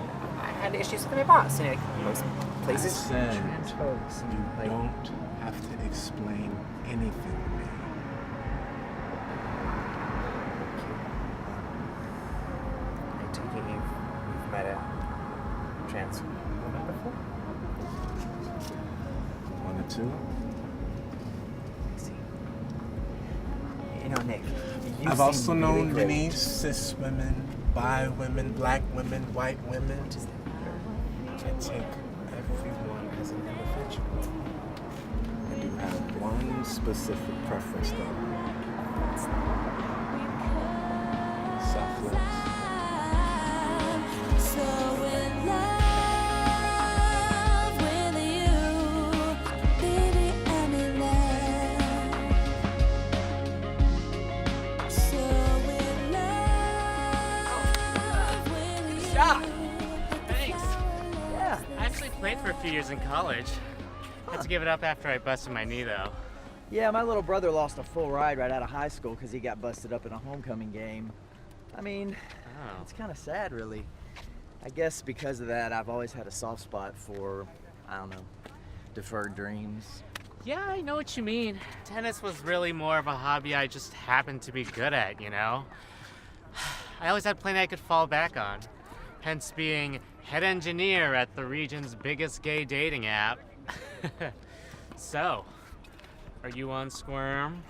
I had issues with my boss. You know, most places. I said trans folks. you don't have to explain anything to me. I take it you've met a trans woman before? One or two? You know, Nick, you I've seem also really known great. many cis women, bi women, black women, white women. I take everyone as an individual. I do have one specific preference though. Soft lips. So in love with you, baby, I'm in love. So in love with you. Stop! Thanks. Yeah. I actually played for a few years in college. Had to give it up after I busted my knee, though. Yeah, my little brother lost a full ride right out of high school because he got busted up in a homecoming game. I mean, it's kind of sad, really. I guess because of that, I've always had a soft spot for, I don't know, deferred dreams. Yeah, I know what you mean. Tennis was really more of a hobby I just happened to be good at, you know? I always had plenty I could fall back on. Hence being head engineer at the region's biggest gay dating app. So, are you on Squirm?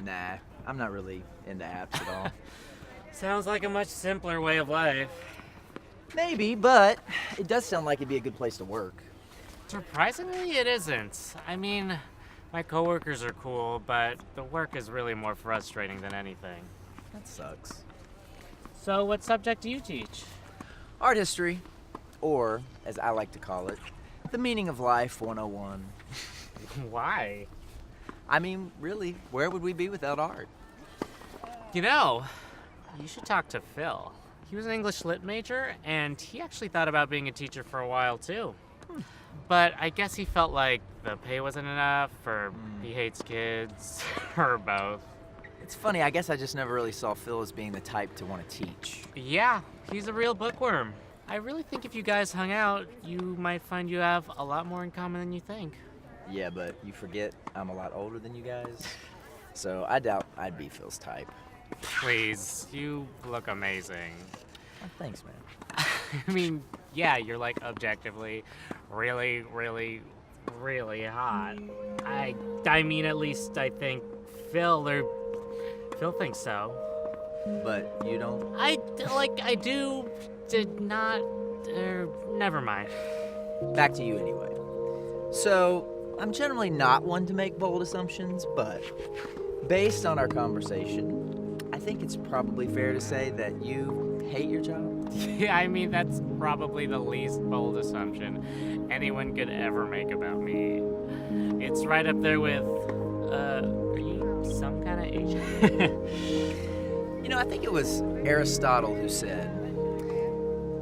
Nah, I'm not really into apps at all. Sounds like a much simpler way of life. Maybe, but it does sound like it'd be a good place to work. Surprisingly, it isn't. I mean, my coworkers are cool, but the work is really more frustrating than anything. That sucks. So, what subject do you teach? Art history, or as I like to call it, the meaning of life 101. Why? I mean, really, where would we be without art? You know, you should talk to Phil. He was an English lit major, and he actually thought about being a teacher for a while, too. But I guess he felt like the pay wasn't enough, or he hates kids, or both. It's funny, I guess I just never really saw Phil as being the type to want to teach. Yeah, he's a real bookworm. I really think if you guys hung out, you might find you have a lot more in common than you think. Yeah, but you forget I'm a lot older than you guys, so I doubt I'd be Phil's type. Please, you look amazing. Oh, thanks, man. I mean, yeah, you're like objectively really, really, really hot. I mean, at least I think Phil thinks so. But you don't? I did not, never mind. Back to you anyway. So, I'm generally not one to make bold assumptions, but based on our conversation, I think it's probably fair to say that you hate your job. Yeah, I mean, that's probably the least bold assumption anyone could ever make about me. It's right up there with, are you some kind of Asian? You know, I think it was Aristotle who said,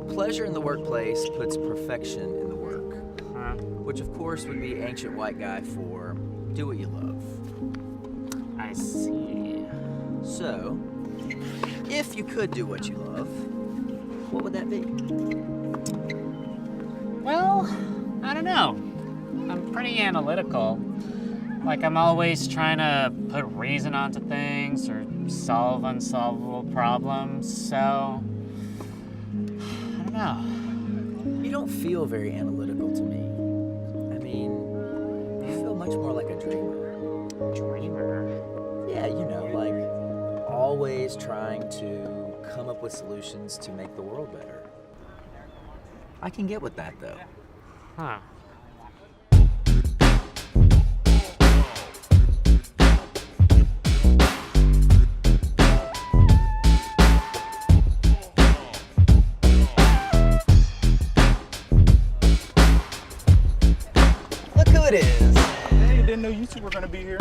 pleasure in the workplace puts perfection in the work. Huh? Which, of course, would be ancient white guy for do what you love. I see. So, if you could do what you love, what would that be? Well, I don't know. I'm pretty analytical. Like, I'm always trying to put reason onto things or solve unsolvable problems, so I don't know. You don't feel very analytical to me. I mean, you feel much more like a dreamer. Dreamer? Yeah, you know, like always trying to come up with solutions to make the world better. I can get with that, though. Huh. Look who it is. Hey, didn't know you two were gonna be here.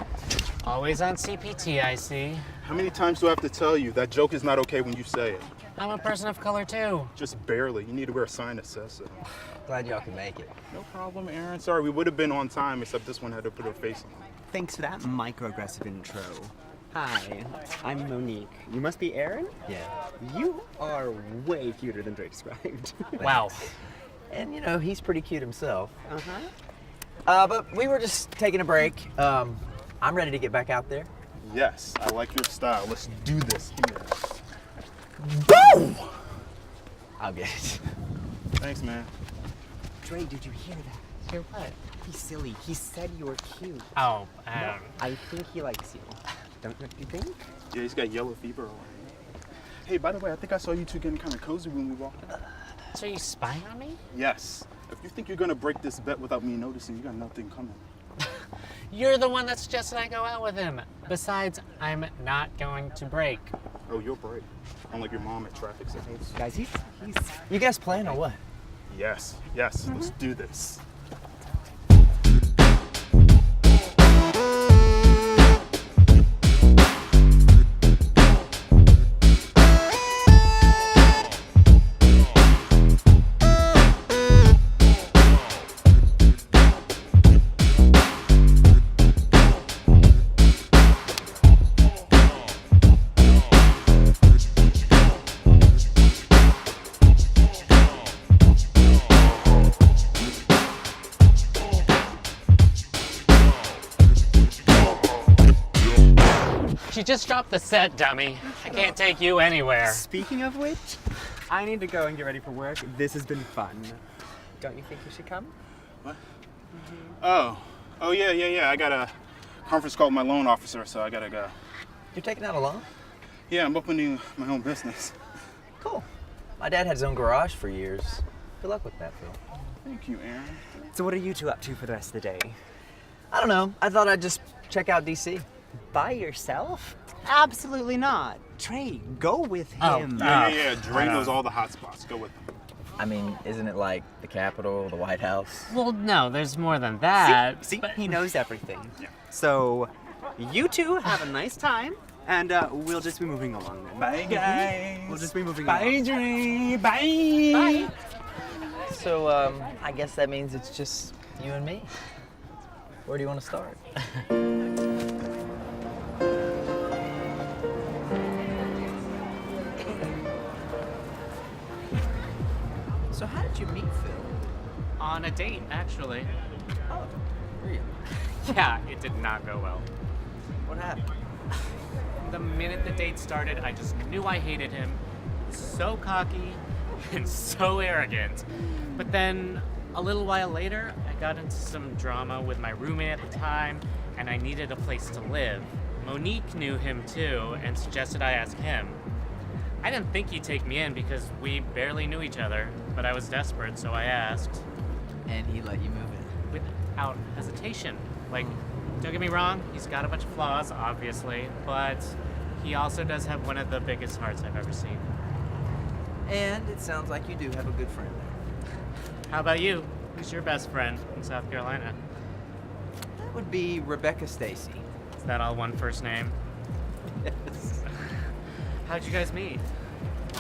Always on CPT, I see. How many times do I have to tell you that joke is not okay when you say it? I'm a person of color, too. Just barely. You need to wear a sign that says so. Glad y'all can make it. No problem, Aaron. Sorry, we would have been on time, except this one had to put her face on. Thanks for that microaggressive intro. Hi, I'm Monique. You must be Aaron? Yeah. You are way cuter than Dre described. Wow. And, you know, he's pretty cute himself. Uh-huh. But we were just taking a break. I'm ready to get back out there. Yes, I like your style. Let's do this here. Boom! I'll get it. Thanks, man. Dre, did you hear that? Hear what? He's silly. He said you were cute. Oh, No, I think he likes you. Don't you think? Yeah, he's got yellow fever. Hey, by the way, I think I saw you two getting kind of cozy when we walked in. So you spying on me? Yes. If you think you're gonna break this bet without me noticing, you got nothing coming. You're the one that suggested I go out with him. Besides, I'm not going to break. Oh, you'll break. Unlike your mom at traffic signals. Guys, he's... You guys playing or what? Yes, yes, let's do this. She just dropped the set, dummy. I can't take you anywhere. Speaking of which, I need to go and get ready for work. This has been fun. Don't you think you should come? What? Oh yeah. I got a conference call with my loan officer, so I gotta go. You're taking out a loan? Yeah, I'm opening my own business. Cool. My dad had his own garage for years. Good luck with that, Phil. Thank you, Aaron. So what are you two up to for the rest of the day? I don't know. I thought I'd just check out DC. By yourself? Absolutely not. Trey, go with him. Yeah. Dre knows all the hot spots. Go with him. I mean, isn't it like the Capitol, the White House? Well, no, there's more than that. See, he knows everything. Yeah. So, you two have a nice time, and we'll just be moving along then. Bye, guys. We'll just be moving along. Bye, Dre. Bye. So, I guess that means it's just you and me. Where do you want to start? So how did you meet Phil? On a date, actually. Oh, really? Yeah, it did not go well. What happened? The minute the date started, I just knew I hated him. So cocky, and so arrogant. But then, a little while later, I got into some drama with my roommate at the time, and I needed a place to live. Monique knew him too, and suggested I ask him. I didn't think he'd take me in because we barely knew each other, but I was desperate, so I asked. And he let you move in? Without hesitation. Like, don't get me wrong, he's got a bunch of flaws, obviously, but he also does have one of the biggest hearts I've ever seen. And it sounds like you do have a good friend there. How about you? Who's your best friend in South Carolina? That would be Rebecca Stacy. Is that all one first name? Yes. How'd you guys meet?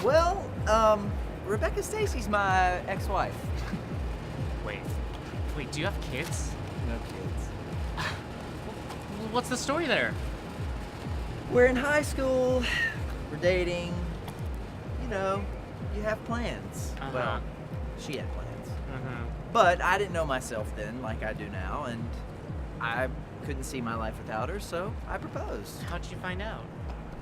Well, Rebecca Stacy's my ex-wife. Wait, do you have kids? No kids. What's the story there? We're in high school, we're dating, you know, you have plans. Uh-huh. Well, she had plans. Uh-huh. But I didn't know myself then like I do now, and I couldn't see my life without her, so I proposed. How'd you find out?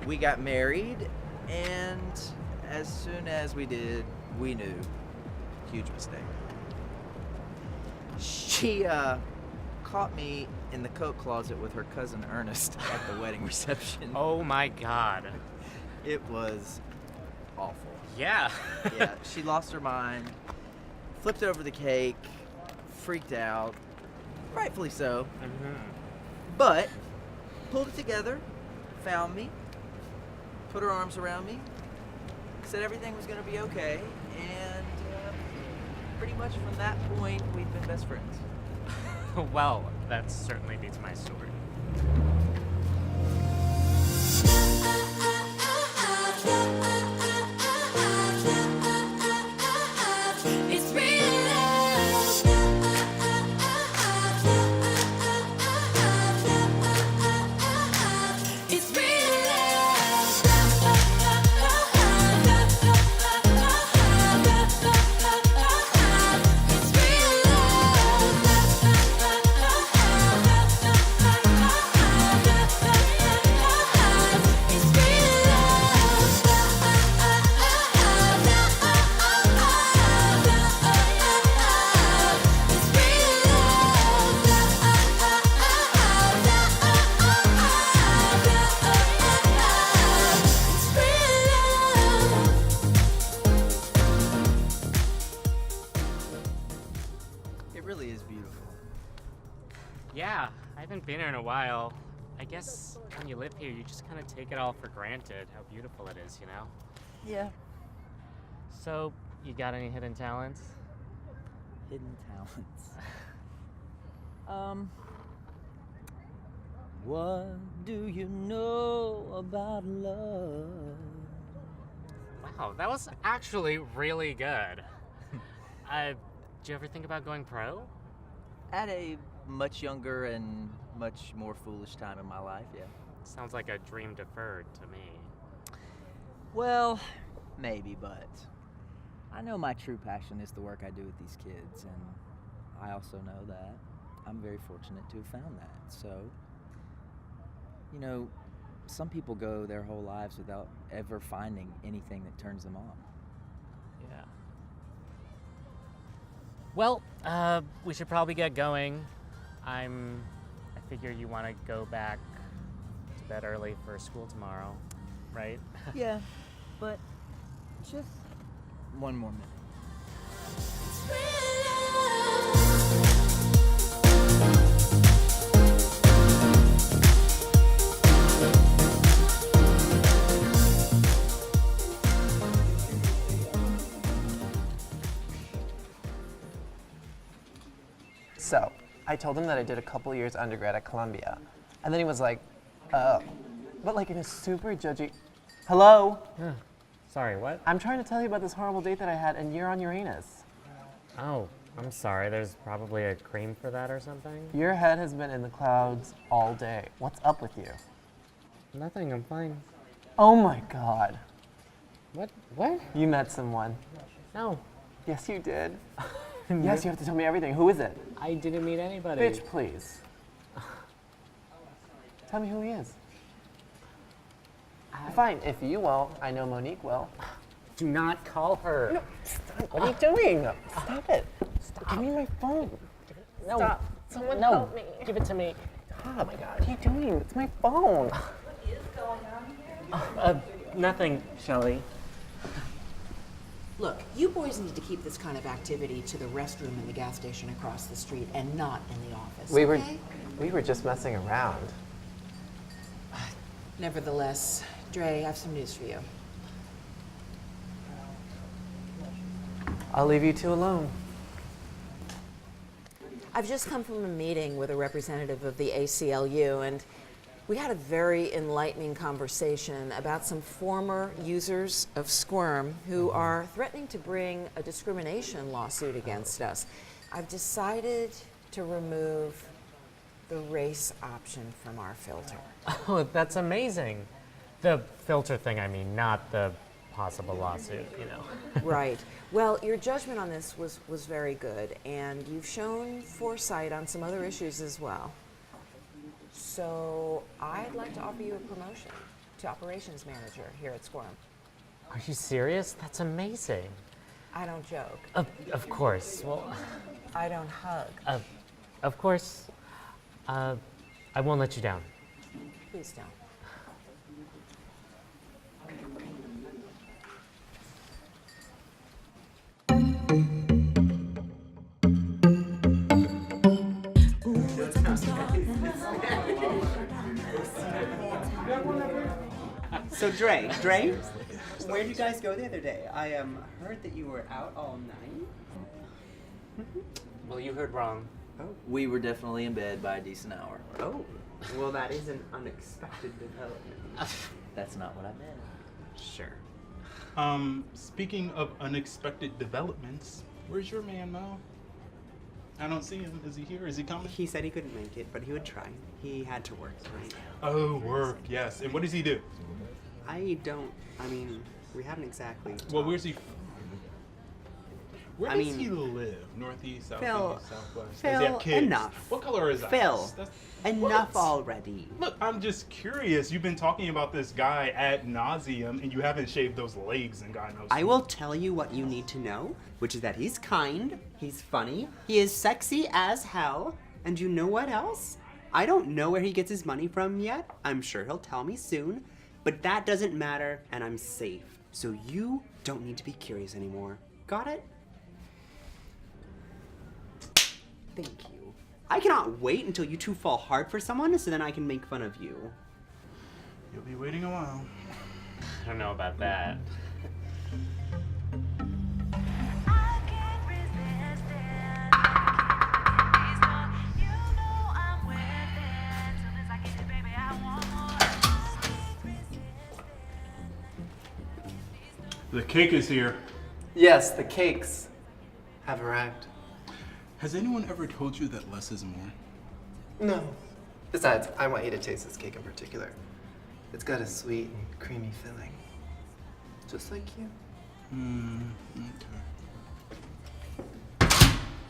We got married, and as soon as we did, we knew. Huge mistake. She caught me in the coat closet with her cousin Ernest at the wedding reception. Oh my god. It was awful. Yeah. Yeah, she lost her mind, flipped over the cake, freaked out, rightfully so. Mm-hmm. But pulled it together, found me, put her arms around me, said everything was going to be okay, and pretty much from that point, we've been best friends. Well, that certainly beats my story. It's real love. It's real love. It's real It really is beautiful. Yeah, I haven't been here in a while. I guess when you live here, you just kind of take it all for granted, how beautiful it is, you know? Yeah. So, you got any hidden talents? Hidden talents. What do you know about love? Wow, that was actually really good. Did you ever think about going pro? At a much younger and much more foolish time in my life, yeah. Sounds like a dream deferred to me. Well, maybe, but I know my true passion is the work I do with these kids, and I also know that I'm very fortunate to have found that. So, you know, some people go their whole lives without ever finding anything that turns them on. Yeah. Well, we should probably get going. I figure you want to go back to bed early for school tomorrow, right? Yeah, but just one more minute. So, I told him that I did a couple years undergrad at Columbia. And then he was like, oh. But like in a super judgy, hello? Sorry, what? I'm trying to tell you about this horrible date that I had and you're on Uranus. Oh, I'm sorry. There's probably a cream for that or something. Your head has been in the clouds all day. What's up with you? Nothing, I'm fine. Oh my God. What? What? You met someone. No. Yes, you did. Yes, you have to tell me everything. Who is it? I didn't meet anybody. Bitch, please. Tell me who he is. Fine, if you won't, I know Monique will. Do not call her. No, stop. What are you doing? Stop it. Stop. Give me my phone. No. Stop. Someone No. help me. Give it to me. Stop. Oh my God. What are you doing? It's my phone. Nothing, Shelly. Look, you boys need to keep this kind of activity to the restroom in the gas station across the street and not in the office. We were just messing around. Nevertheless, Dre, I have some news for you. I'll leave you two alone. I've just come from a meeting with a representative of the ACLU, and we had a very enlightening conversation about some former users of Squirm who are threatening to bring a discrimination lawsuit against us. I've decided to remove the race option from our filter. Oh, that's amazing. The filter thing, I mean, not the possible lawsuit, you know. Right. Well, your judgment on this was very good, and you've shown foresight on some other issues as well. So I'd like to offer you a promotion to operations manager here at Squirm. Are you serious? That's amazing. I don't joke. Of course. Well, I don't hug. of course. I won't let you down. Please don't. So Dre, where did you guys go the other day? I heard that you were out all night. Well, you heard wrong. Oh. We were definitely in bed by a decent hour. Oh, well, that is an unexpected development. That's not what I meant. Sure. Speaking of unexpected developments, where's your man, Mo? I don't see him. Is he here? Is he coming? He said he couldn't make it, but he would try. He had to work tonight. Oh, work, yes. And what does he do? I mean, we haven't exactly. Well, where's he? Where I does mean, he live? Northeast, southeast, Phil, southwest? Phil, Does he have kids? enough. What color is Phil, that? enough already. Look, I'm just curious. You've been talking about this guy ad nauseum, and you haven't shaved those legs, and God knows. I will tell you what you need to know, which is that he's kind, he's funny, he is sexy as hell, and you know what else? I don't know where he gets his money from yet. I'm sure he'll tell me soon, but that doesn't matter, and I'm safe. So you don't need to be curious anymore. Got it? Thank you. I cannot wait until you two fall hard for someone so then I can make fun of you. You'll be waiting a while. I don't know about that. The cake is here. Yes, the cakes have arrived. Has anyone ever told you that less is more? No. Besides, I want you to taste this cake in particular. It's got a sweet and creamy filling. Just like you.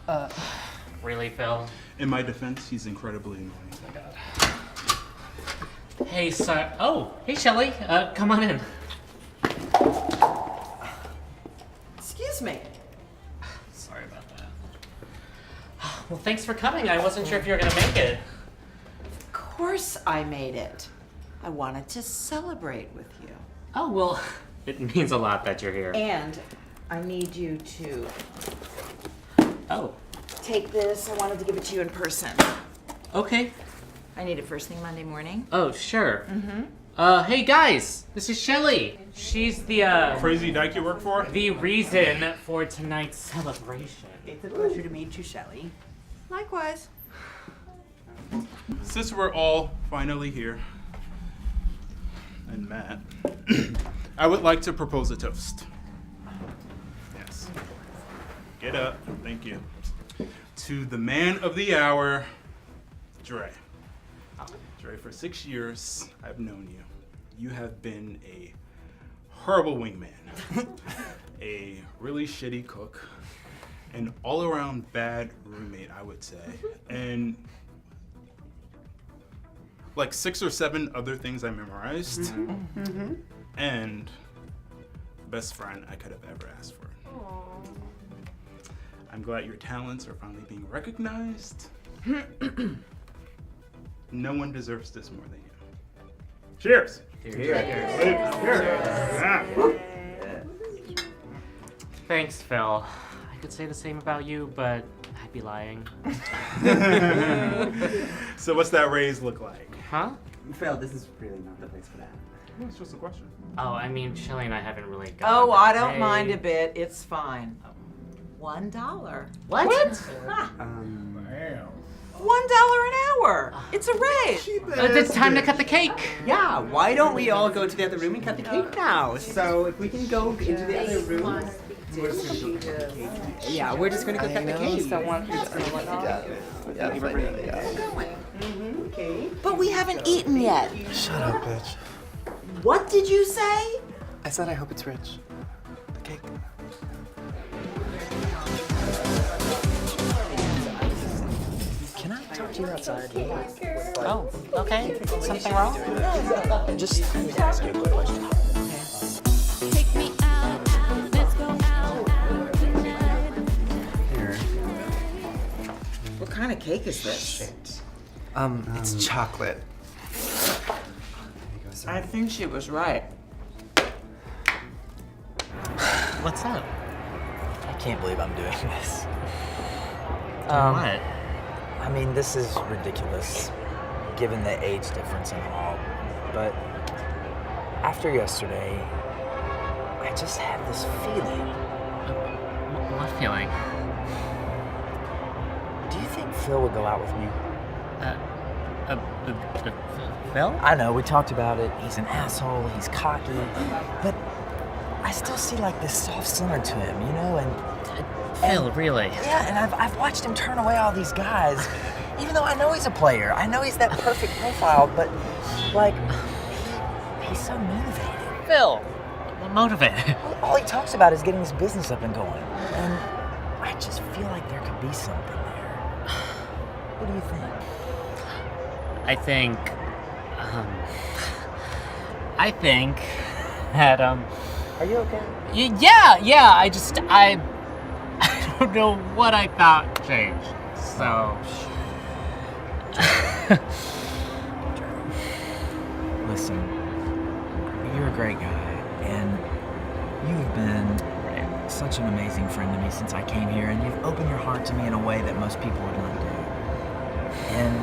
Okay. Really, Phil? In my defense, he's incredibly annoying. Oh my God. Hey, sir. Oh, hey, Shelly. Come on in. Excuse me. Sorry about that. Well, thanks for coming. I wasn't sure if you were gonna make it. Of course I made it. I wanted to celebrate with you. Oh, well, it means a lot that you're here. And I need you to Oh. take this. I wanted to give it to you in person. Okay. I need it first thing Monday morning. Oh, sure. Mm-hmm. Hey guys, this is Shelly. She's the, Crazy dyke you work for? the reason for tonight's celebration. It's a pleasure to meet you, Shelly. Likewise. Since we're all finally here, and Matt, I would like to propose a toast. Yes. Get up. Thank you. To the man of the hour, Dre. Dre, for 6 years, I've known you. You have been a horrible wingman, a really shitty cook, an all-around bad roommate, I would say, and like 6 or 7 other things I memorized. And best friend I could have ever asked for. I'm glad your talents are finally being recognized. No one deserves this more than you. Cheers! Thanks, Phil. I could say the same about you, but I'd be lying. So what's that raise look like? Huh? Phil, this is really not the place for that. Well, it's just a question. Oh, I mean, Shelly and I haven't really got. Oh, I don't mind a bit. It's fine. $1. What? $1 an hour. It's a raise. It's time to cut the cake. Yeah, why don't we all go to the other room and cut the cake now? So if we can go into the other room. Yeah, we're just gonna go cut the cake. Okay. But we haven't eaten yet. Shut up, bitch. What did you say? I said I hope it's rich. The cake. Can I talk to you outside? Oh, okay. Something wrong? Just ask you a quick question. Take me out, let's go out. Here. What kind of cake is this? It's chocolate. I think she was right. What's up? I can't believe I'm doing this. What? I mean, this is ridiculous, given the age difference and all. But after yesterday, I just have this feeling. What feeling? Do you think Phil would go out with me? Phil? I know, we talked about it. He's an asshole, he's cocky, but I still see like this soft center to him, you know? And Phil, really? yeah, and I've watched him turn away all these guys, even though I know he's a player. I know he's that perfect profile, but like, he's so motivated. Phil, motivated. All he talks about is getting his business up and going, and I just feel like there could be something there. What do you think? I think that, Are you okay? yeah, I don't know what I thought changed, so. Listen, you're a great guy, and you've been such an amazing friend to me since I came here, and you've opened your heart to me in a way that most people would not do. And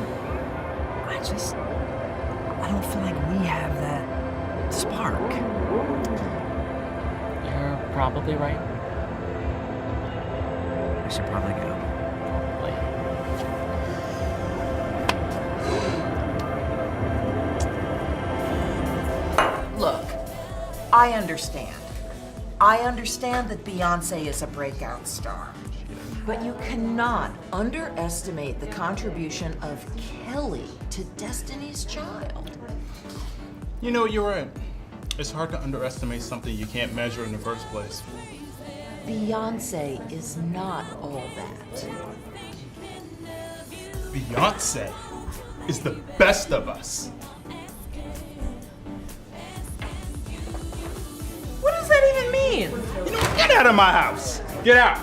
I don't feel like we have that spark. You're probably right. I should probably go. Look, I understand. I understand that Beyonce is a breakout star. But you cannot underestimate the contribution of Kelly to Destiny's Child. You know, you're right. It's hard to underestimate something you can't measure in the first place. Beyonce is not all that. Beyonce is the best of us. What does that even mean? You know, get out of my house. Get out.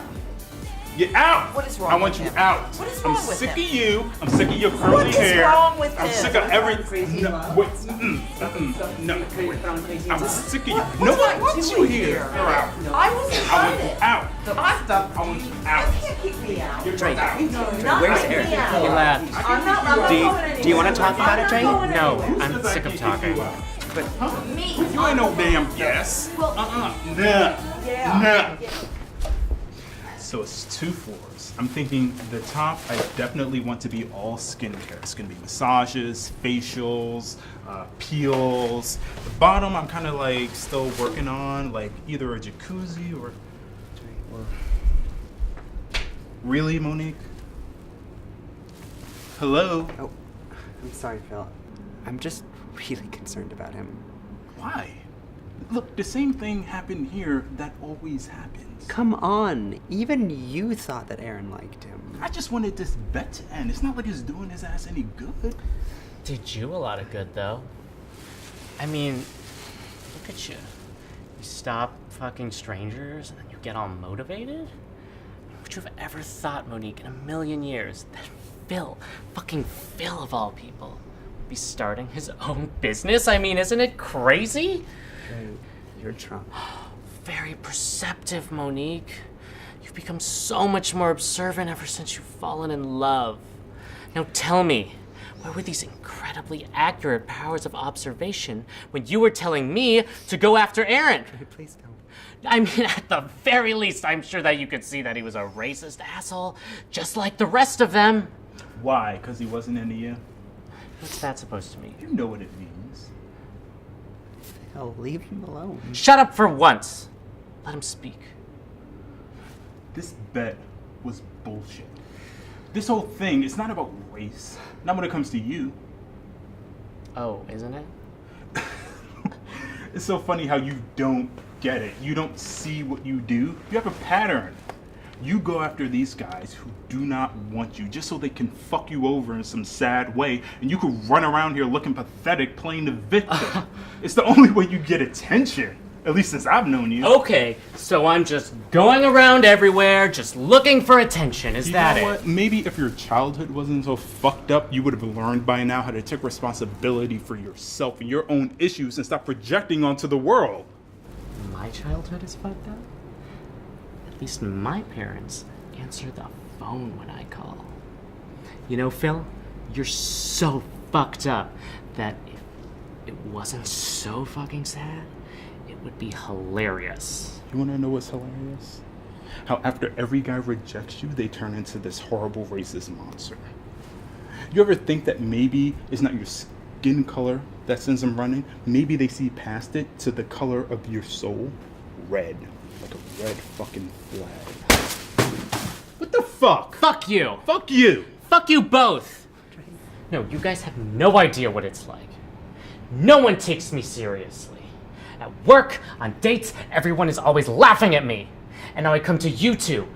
Get out! What is wrong I want with you him? out. What is wrong I'm with sick him? of you. I'm sick of your curly What is hair. wrong with I'm him? sick of everything. No, wait. No. Wait. I'm sick of you. No one wants you here. You're out. I was I want you invited. out. I want you out. can't kick me out. You're out. Not Where's kick Eric? me out. He left. I'm not going anywhere. Do you want to talk about it, Dre? No, I'm sick of talking. Me. You ain't no damn guest. Nah. Yeah. Nah. So it's 2 floors. I'm thinking the top, I definitely want to be all skincare. It's gonna be massages, facials, peels. The bottom, I'm kind of like still working on, like either a jacuzzi or. Really, Monique? Hello? Oh, I'm sorry, Phil. I'm just really concerned about him. Why? Look, the same thing happened here that always happens. Come on. Even you thought that Aaron liked him. I just wanted this bet to end. It's not like it's doing his ass any good. Did you a lot of good, though. I mean, look at you. You're You stop fucking strangers and then you get all motivated? Would you have ever thought, Monique, in a million years, that Phil, fucking Phil of all people, would be starting his own business? I mean, isn't it crazy? You're Trump. Very perceptive, Monique. You've become so much more observant ever since you've fallen in love. Now tell me, where were these incredibly accurate powers of observation when you were telling me to go after Aaron? Please don't. I mean, at the very least, I'm sure that you could see that he was a racist asshole, just like the rest of them. Why? Because he wasn't into you? What's that supposed to mean? You know what it means. Hell, leave him alone. Shut up for once. Let him speak. This bet was bullshit. This whole thing, it's not about race. Not when it comes to you. Oh, isn't it? It's so funny how you don't get it. You don't see what you do. You have a pattern. You go after these guys who do not want you just so they can fuck you over in some sad way, and you can run around here looking pathetic playing the victim. It's the only way you get attention, at least since I've known you. Okay, so I'm just going around everywhere, just looking for attention. Is that You know it? what? Maybe if your childhood wasn't so fucked up, you would have learned by now how to take responsibility for yourself and your own issues and stop projecting onto the world. My childhood is fucked up? At least my parents answer the phone when I call. You know, Phil, you're so fucked up that if it wasn't so fucking sad, it would be hilarious. You wanna know what's hilarious? How after every guy rejects you, they turn into this horrible racist monster. You ever think that maybe it's not your skin color that sends them running? Maybe they see past it to the color of your soul? Red. Like a red fucking flag. What the fuck? Fuck you! Fuck you! Fuck you both! No, you guys have no idea what it's like. No one takes me seriously. At work, on dates, everyone is always laughing at me. And now I come to you two.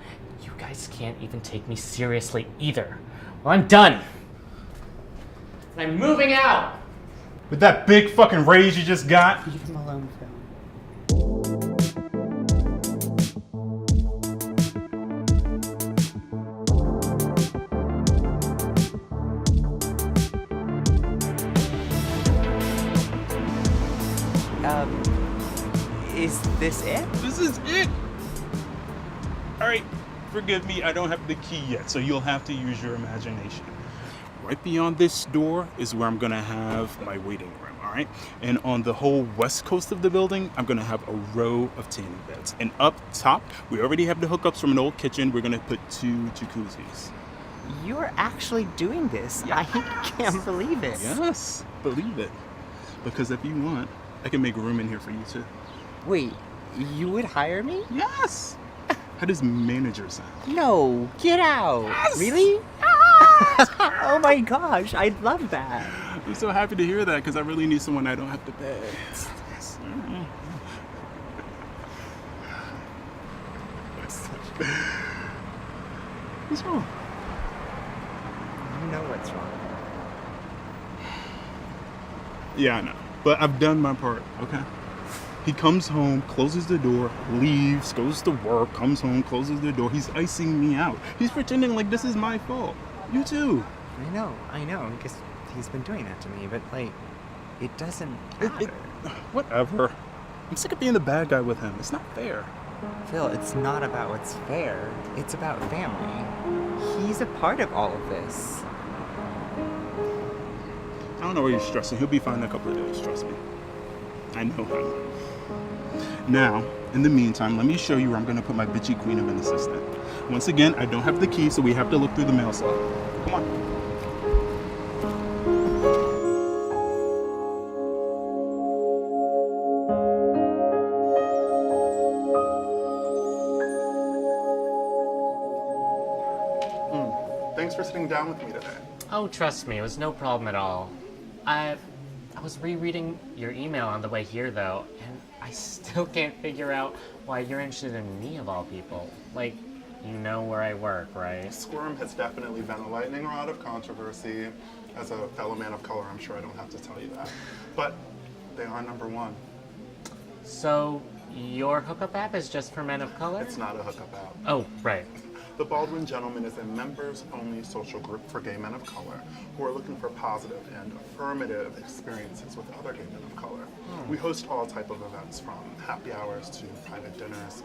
You guys can't even take me seriously either. Well, I'm done. And I'm moving out! With that big fucking raise you just got? Leave him alone, Phil. Is this it? This is it! Alright, forgive me, I don't have the key yet, so you'll have to use your imagination. Right beyond this door is where I'm gonna have my waiting room, alright? And on the whole west coast of the building, I'm gonna have a row of tanning beds. And up top, we already have the hookups from an old kitchen. We're gonna put 2 jacuzzis. You're actually doing this. Yes. I can't believe it. Yes, believe it. Because if you want, I can make room in here for you too. Wait, you would hire me? Yes! How does manager sound? No, get out. Yes! Really? Oh my gosh, I'd love that. I'm so happy to hear that because I really need someone I don't have to pay. What's wrong? You know what's wrong. Yeah, I know. But I've done my part, okay? He comes home, closes the door, leaves, goes to work, comes home, closes the door. He's icing me out. He's pretending like this is my fault. You too. I know, because he's been doing that to me, but like, it doesn't matter. Whatever. I'm sick of being the bad guy with him. It's not fair. Phil, it's not about what's fair. It's about family. He's a part of all of this. I don't know why you're stressing. He'll be fine in a couple of days, trust me. I know him. Now, in the meantime, let me show you where I'm gonna put my bitchy queen of an assistant. Once again, I don't have the key, so we have to look through the mail slot. Come on. Thanks for sitting down with me today. Oh, trust me, it was no problem at all. I was rereading your email on the way here, though, and I still can't figure out why you're interested in me, of all people. Like, you know where I work, right? Squirm has definitely been a lightning rod of controversy. As a fellow man of color, I'm sure I don't have to tell you that. But they are number one. So, your hookup app is just for men of color? It's not a hookup app. Oh, right. The Baldwin Gentleman is a members-only social group for gay men of color who are looking for positive and affirmative experiences with other gay men of color. We host all type of events, from happy hours to private dinners.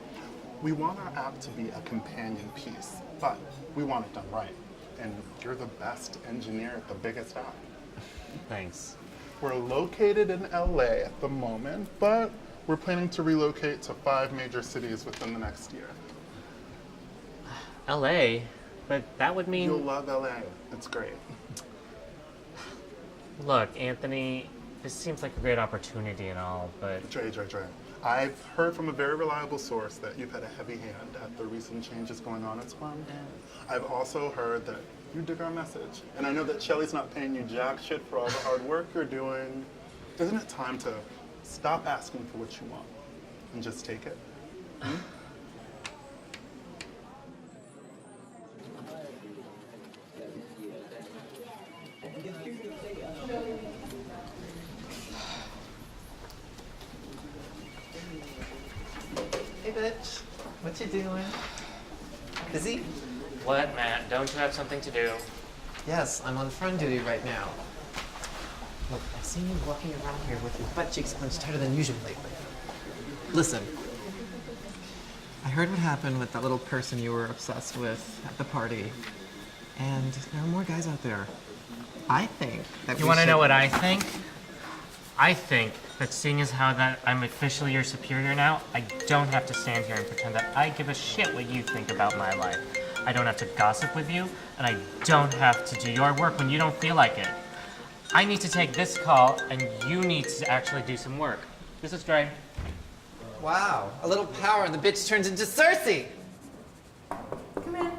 We want our app to be a companion piece, but we want it done right. And you're the best engineer at the biggest app. Thanks. We're located in LA at the moment, but we're planning to relocate to 5 major cities within the next year. LA? But that would mean... You'll love LA. It's great. Look, Anthony, this seems like a great opportunity and all, but... Dre. I've heard from a very reliable source that you've had a heavy hand at the recent changes going on at Sperm. I've also heard that you dig our message. And I know that Shelly's not paying you jack shit for all the hard work you're doing. Isn't it time to stop asking for what you want and just take it? Hmm? Hey, bitch. What you doing? Busy? What, Matt? Don't you have something to do? Yes, I'm on friend duty right now. Look, I've seen you walking around here with your butt cheeks punched tighter than usual lately. Listen, I heard what happened with that little person you were obsessed with at the party, and there are more guys out there. I think that You want to know what I think? I think that seeing as how that I'm officially your superior now, I don't have to stand here and pretend that I give a shit what you think about my life. I don't have to gossip with you, and I don't have to do your work when you don't feel like it. I need to take this call, and you need to actually do some work. This is Dre. Wow, a little power and the bitch turns into Cersei! Come in.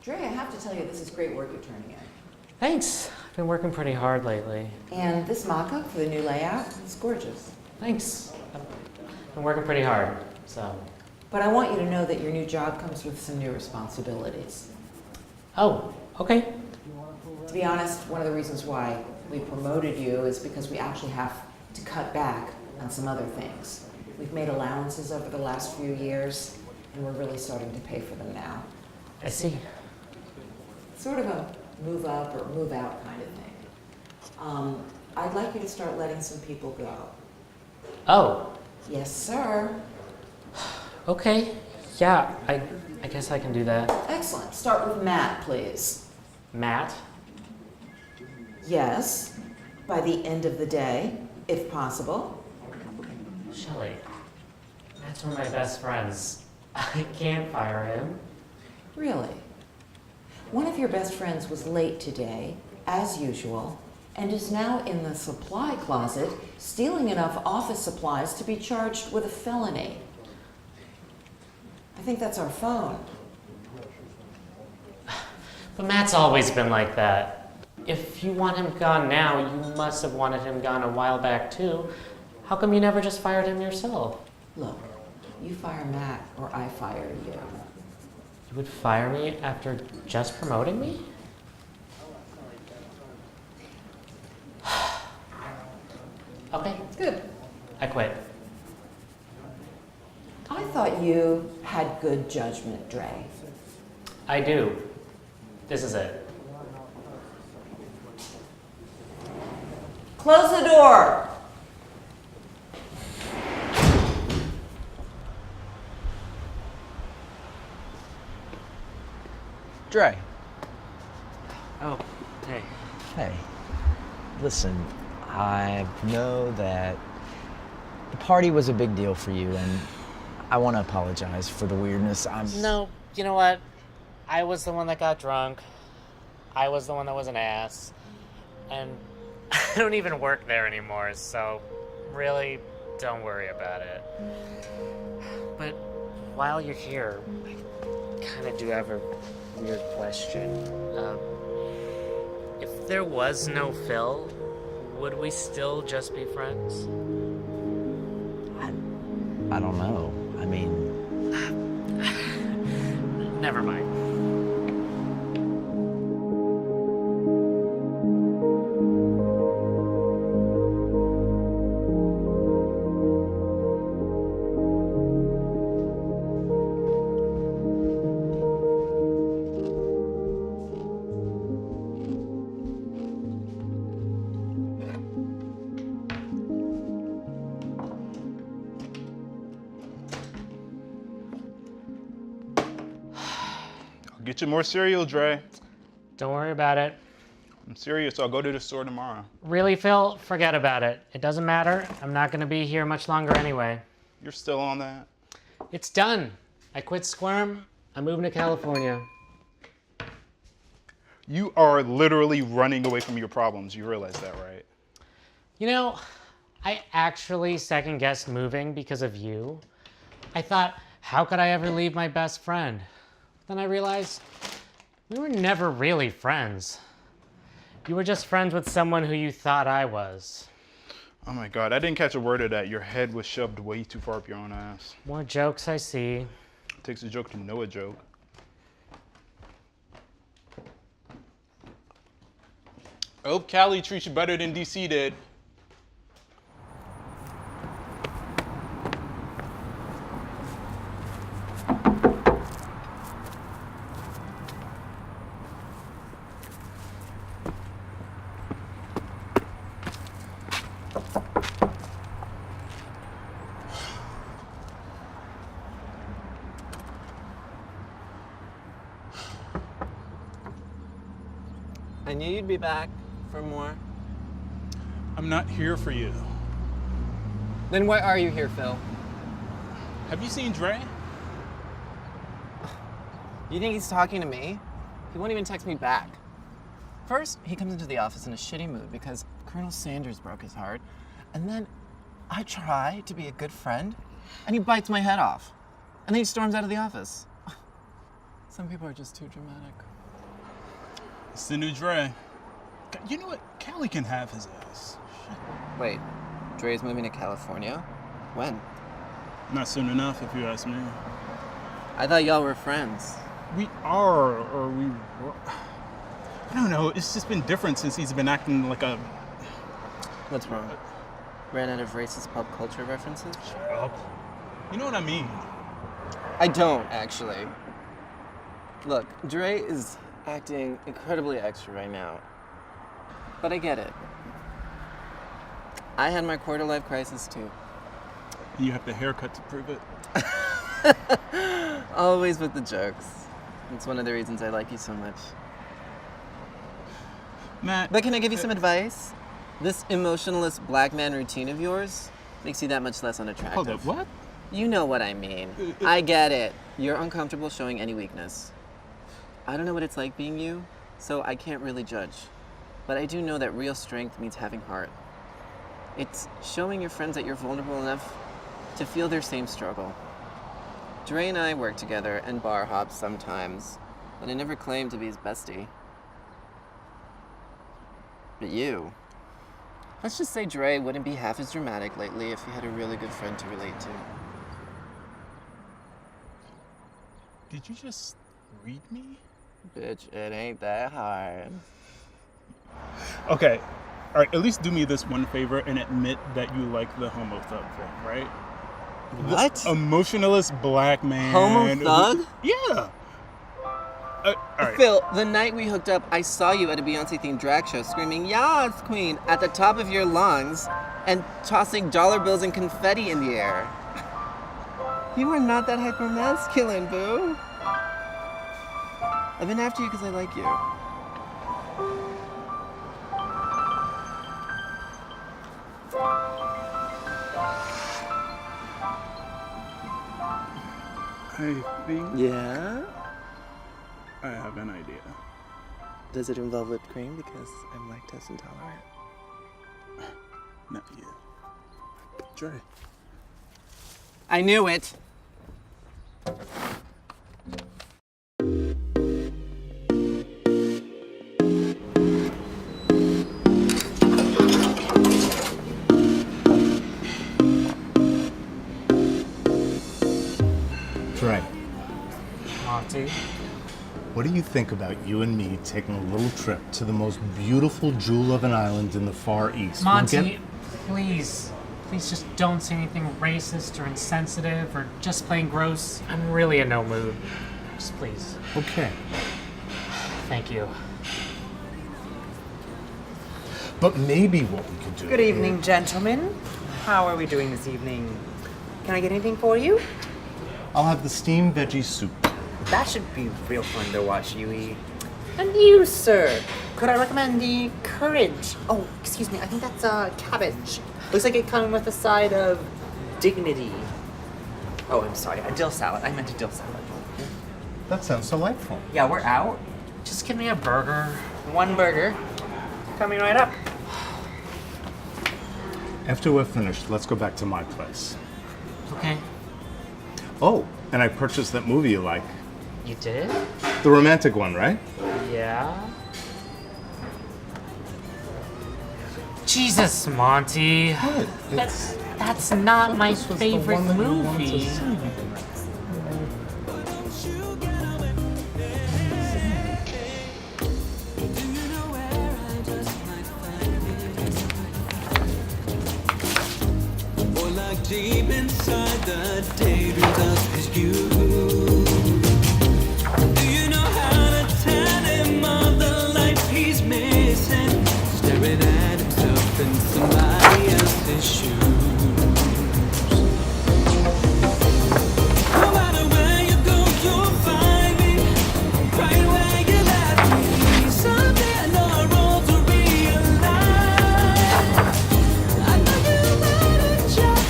Dre, I have to tell you, this is great work you're turning in. Thanks. I've been working pretty hard lately. And this mock-up for the new layout, it's gorgeous. Thanks. I've been working pretty hard, so... But I want you to know that your new job comes with some new responsibilities. Oh, okay. To be honest, one of the reasons why we promoted you is because we actually have to cut back on some other things. We've made allowances over the last few years, and we're really starting to pay for them now. I see. Sort of a move up or move out kind of thing. I'd like you to start letting some people go. Oh. Yes, sir. Okay. Yeah, I guess I can do that. Excellent. Start with Matt, please. Matt? Yes. By the end of the day, if possible. Shelly, Matt's one of my best friends. I can't fire him. Really? One of your best friends was late today, as usual, and is now in the supply closet stealing enough office supplies to be charged with a felony. I think that's our phone. But Matt's always been like that. If you want him gone now, you must have wanted him gone a while back too. How come you never just fired him yourself? Look, you fire Matt or I fire you. You would fire me after just promoting me? Okay. Good. I quit. I thought you had good judgment, Dre. I do. This is it. Close the door! Dre. Oh, hey. Hey. Listen, I know that the party was a big deal for you, and I want to apologize for the weirdness. No, you know what? I was the one that got drunk. I was the one that was an ass. And I don't even work there anymore, so really don't worry about it. But while you're here, I kind of do have a weird question. If there was no Phil, would we still just be friends? I don't know. I mean... Never mind. I'll get you more cereal, Dre. Don't worry about it. I'm serious. I'll go to the store tomorrow. Really, Phil? Forget about it. It doesn't matter. I'm not gonna be here much longer anyway. You're still on that? It's done. I quit Squirm. I'm moving to California. You are literally running away from your problems. You realize that, right? You know, I actually second-guessed moving because of you. I thought, how could I ever leave my best friend? Then I realized we were never really friends. You were just friends with someone who you thought I was. Oh my God, I didn't catch a word of that. Your head was shoved way too far up your own ass. More jokes, I see. It takes a joke to know a joke. I hope Cali treats you better than DC did. I knew you'd be back for more. I'm not here for you. Then why are you here, Phil? Have you seen Dre? You think he's talking to me? He won't even text me back. First, he comes into the office in a shitty mood because Colonel Sanders broke his heart. And then I try to be a good friend, and he bites my head off. And then he storms out of the office. Some people are just too dramatic. It's the new Dre. You know what? Cali can have his ass. Wait, Dre's moving to California? When? Not soon enough, if you ask me. I thought y'all were friends. We are, or we were. I don't know. It's just been different since he's been acting like a. What's wrong? Ran out of racist pop culture references? Shut up. You know what I mean? I don't, actually. Look, Dre is acting incredibly extra right now. But I get it. I had my quarter-life crisis too. You have the haircut to prove it. Always with the jokes. It's one of the reasons I like you so much. Matt. But can I give you some advice? This emotionless black man routine of yours makes you that much less unattractive. Hold up, what? You know what I mean. I get it. You're uncomfortable showing any weakness. I don't know what it's like being you, so I can't really judge. But I do know that real strength means having heart. It's showing your friends that you're vulnerable enough to feel their same struggle. Dre and I work together and bar hop sometimes, but I never claimed to be his bestie. But you. Let's just say Dre wouldn't be half as dramatic lately if he had a really good friend to relate to. Did you just read me? Bitch, it ain't that hard. Okay. All right, at least do me this one favor and admit that you like the homo thug thing, right? What? The emotionalist black man. Homo thug? Yeah. All right. Phil, the night we hooked up, I saw you at a Beyonce-themed drag show screaming, "Yas, queen," at the top of your lungs and tossing dollar bills and confetti in the air. You are not that hyper-masculine, boo. I've been after you because I like you. I think. Yeah? I have an idea. Does it involve whipped cream? Because I'm lactose intolerant. Not you. Dre. I knew it. Dre, Monty. what do you think about you and me taking a little trip to the most beautiful jewel of an island in the Far East? Monty, please just don't say anything racist or insensitive or just plain gross. I'm really in no mood. Just please. Okay. Thank you. But maybe what we could do... Good evening, gentlemen. How are we doing this evening? Can I get anything for you? I'll have the steamed veggie soup. That should be real fun to watch you eat. And you, sir, could I recommend the courage? Oh, excuse me, I think that's cabbage. Looks like it comes with a side of dignity. Oh, I'm sorry, a dill salad. I meant a dill salad. That sounds delightful. Yeah, we're out. Just give me a burger. One burger. Coming right up. After we're finished, let's go back to my place. Okay. Oh, and I purchased that movie you like. You did? The romantic one, right? Yeah. Jesus, Monty. That's not my favorite movie. Deep inside the daydreams of his youth. Do you know how to tell him of the life he's missing? Staring at himself in somebody else's shoes. No matter where you go, you'll find me right where you left me. Someday I know I roll to realize I know you better just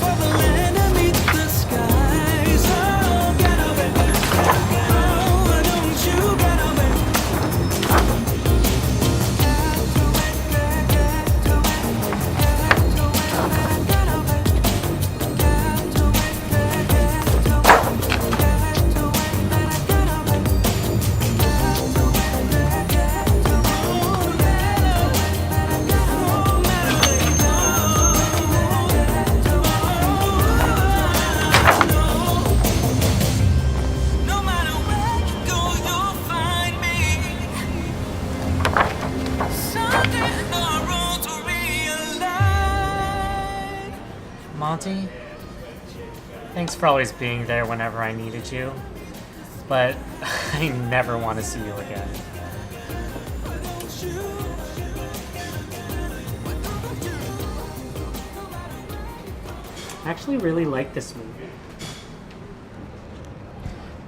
for the land beneath the skies. Oh, get away, oh, don't you get away. No matter where you go, you'll find me. Someday the road to realize. Monty, thanks for always being there whenever I needed you. But I never want to see you again. I actually really like this movie.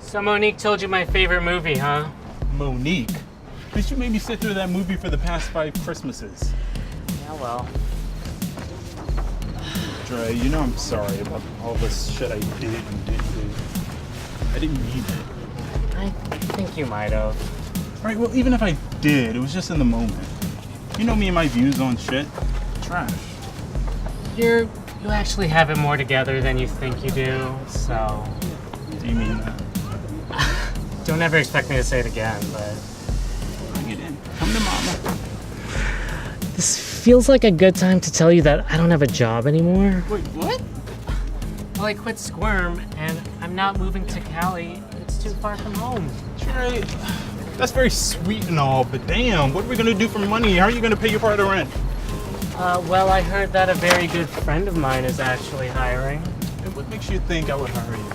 So Monique told you my favorite movie, huh? Monique? Did you maybe sit through that movie for the past 5 Christmases? Yeah, well. Dre, you know I'm sorry about all this shit I did and didn't do. I didn't mean it. I think you might have. Right, well, even if I did, it was just in the moment. You know me and my views on shit. Trash. You actually have it more together than you think you do, so... Do you mean that? Don't ever expect me to say it again, but... Bring it in. Come to mama. This feels like a good time to tell you that I don't have a job anymore. Wait, what? Well, I quit Squirm, and I'm not moving to Cali. It's too far from home. Trey, that's very sweet and all, but damn, what are we gonna do for money? How are you gonna pay your part of rent? Well, I heard that a very good friend of mine is actually hiring. And what makes you think I would hire you?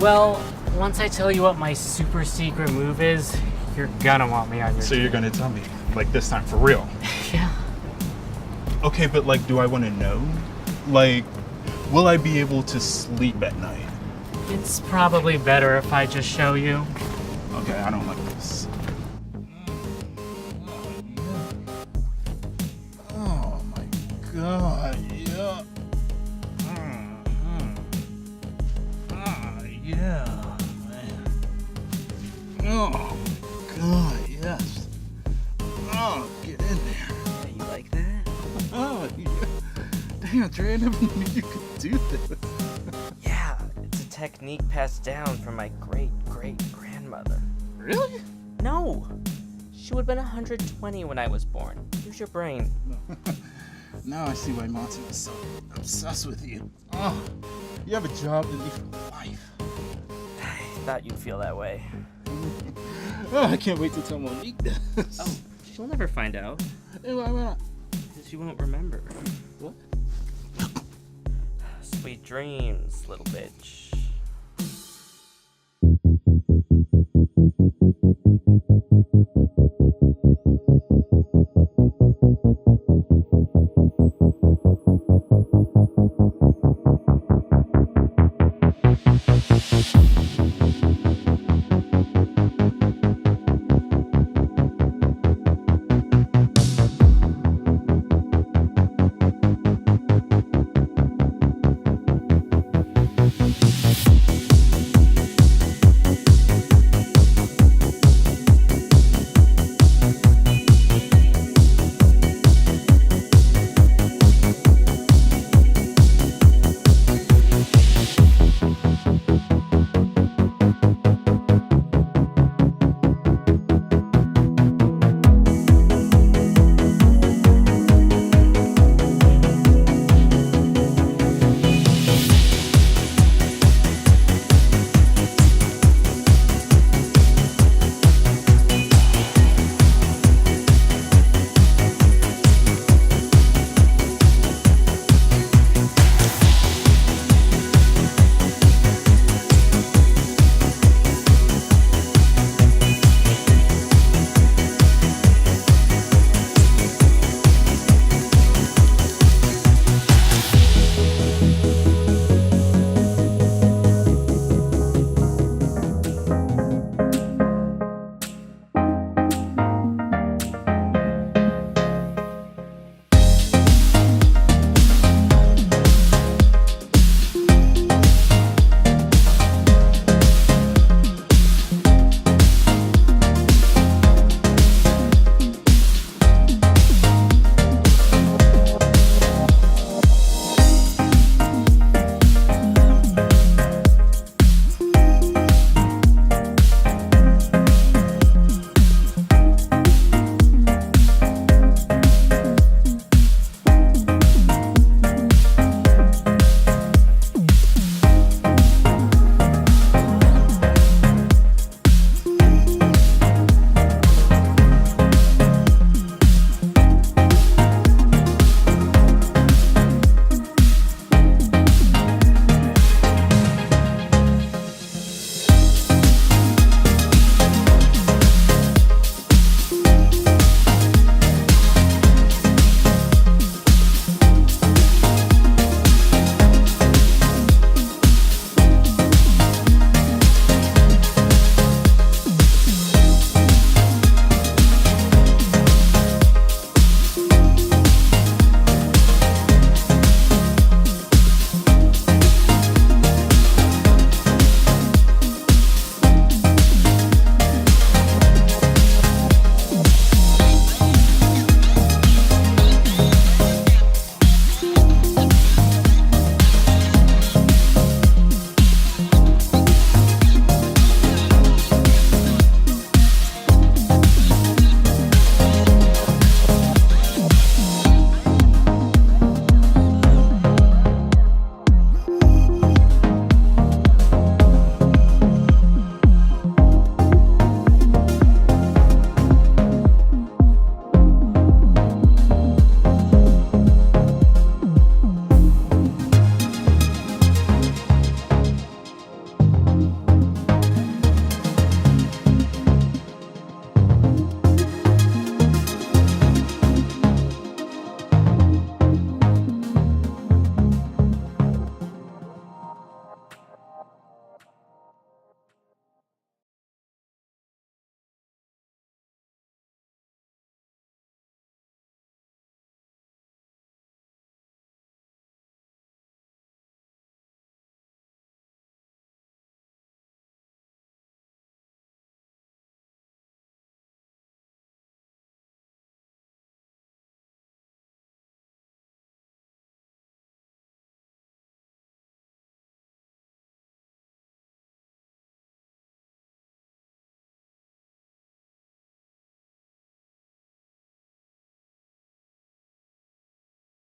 Well, once I tell you what my super secret move is, you're gonna want me on your So team. you're gonna tell me, like this time, for real? Yeah. Okay, but like, do I wanna know? Like, will I be able to sleep at night? It's probably better if I just show you. Okay, I don't like this. Oh my god, yeah. Yeah, man. Oh god, yes. Oh, get in there. Yeah, you like that? Oh, yeah. Damn, Dre, I never knew you could do this. Yeah, it's a technique passed down from my great-great-grandmother. Really? No! She would have been 120 when I was born. Use your brain. Now I see why Monty was so obsessed with you. Oh, you have a job that leads for life. I thought you'd feel that way. Oh, I can't wait to tell Monique this. Oh, she'll never find out. Hey, why not? She won't remember. What? Sweet dreams, little bitch.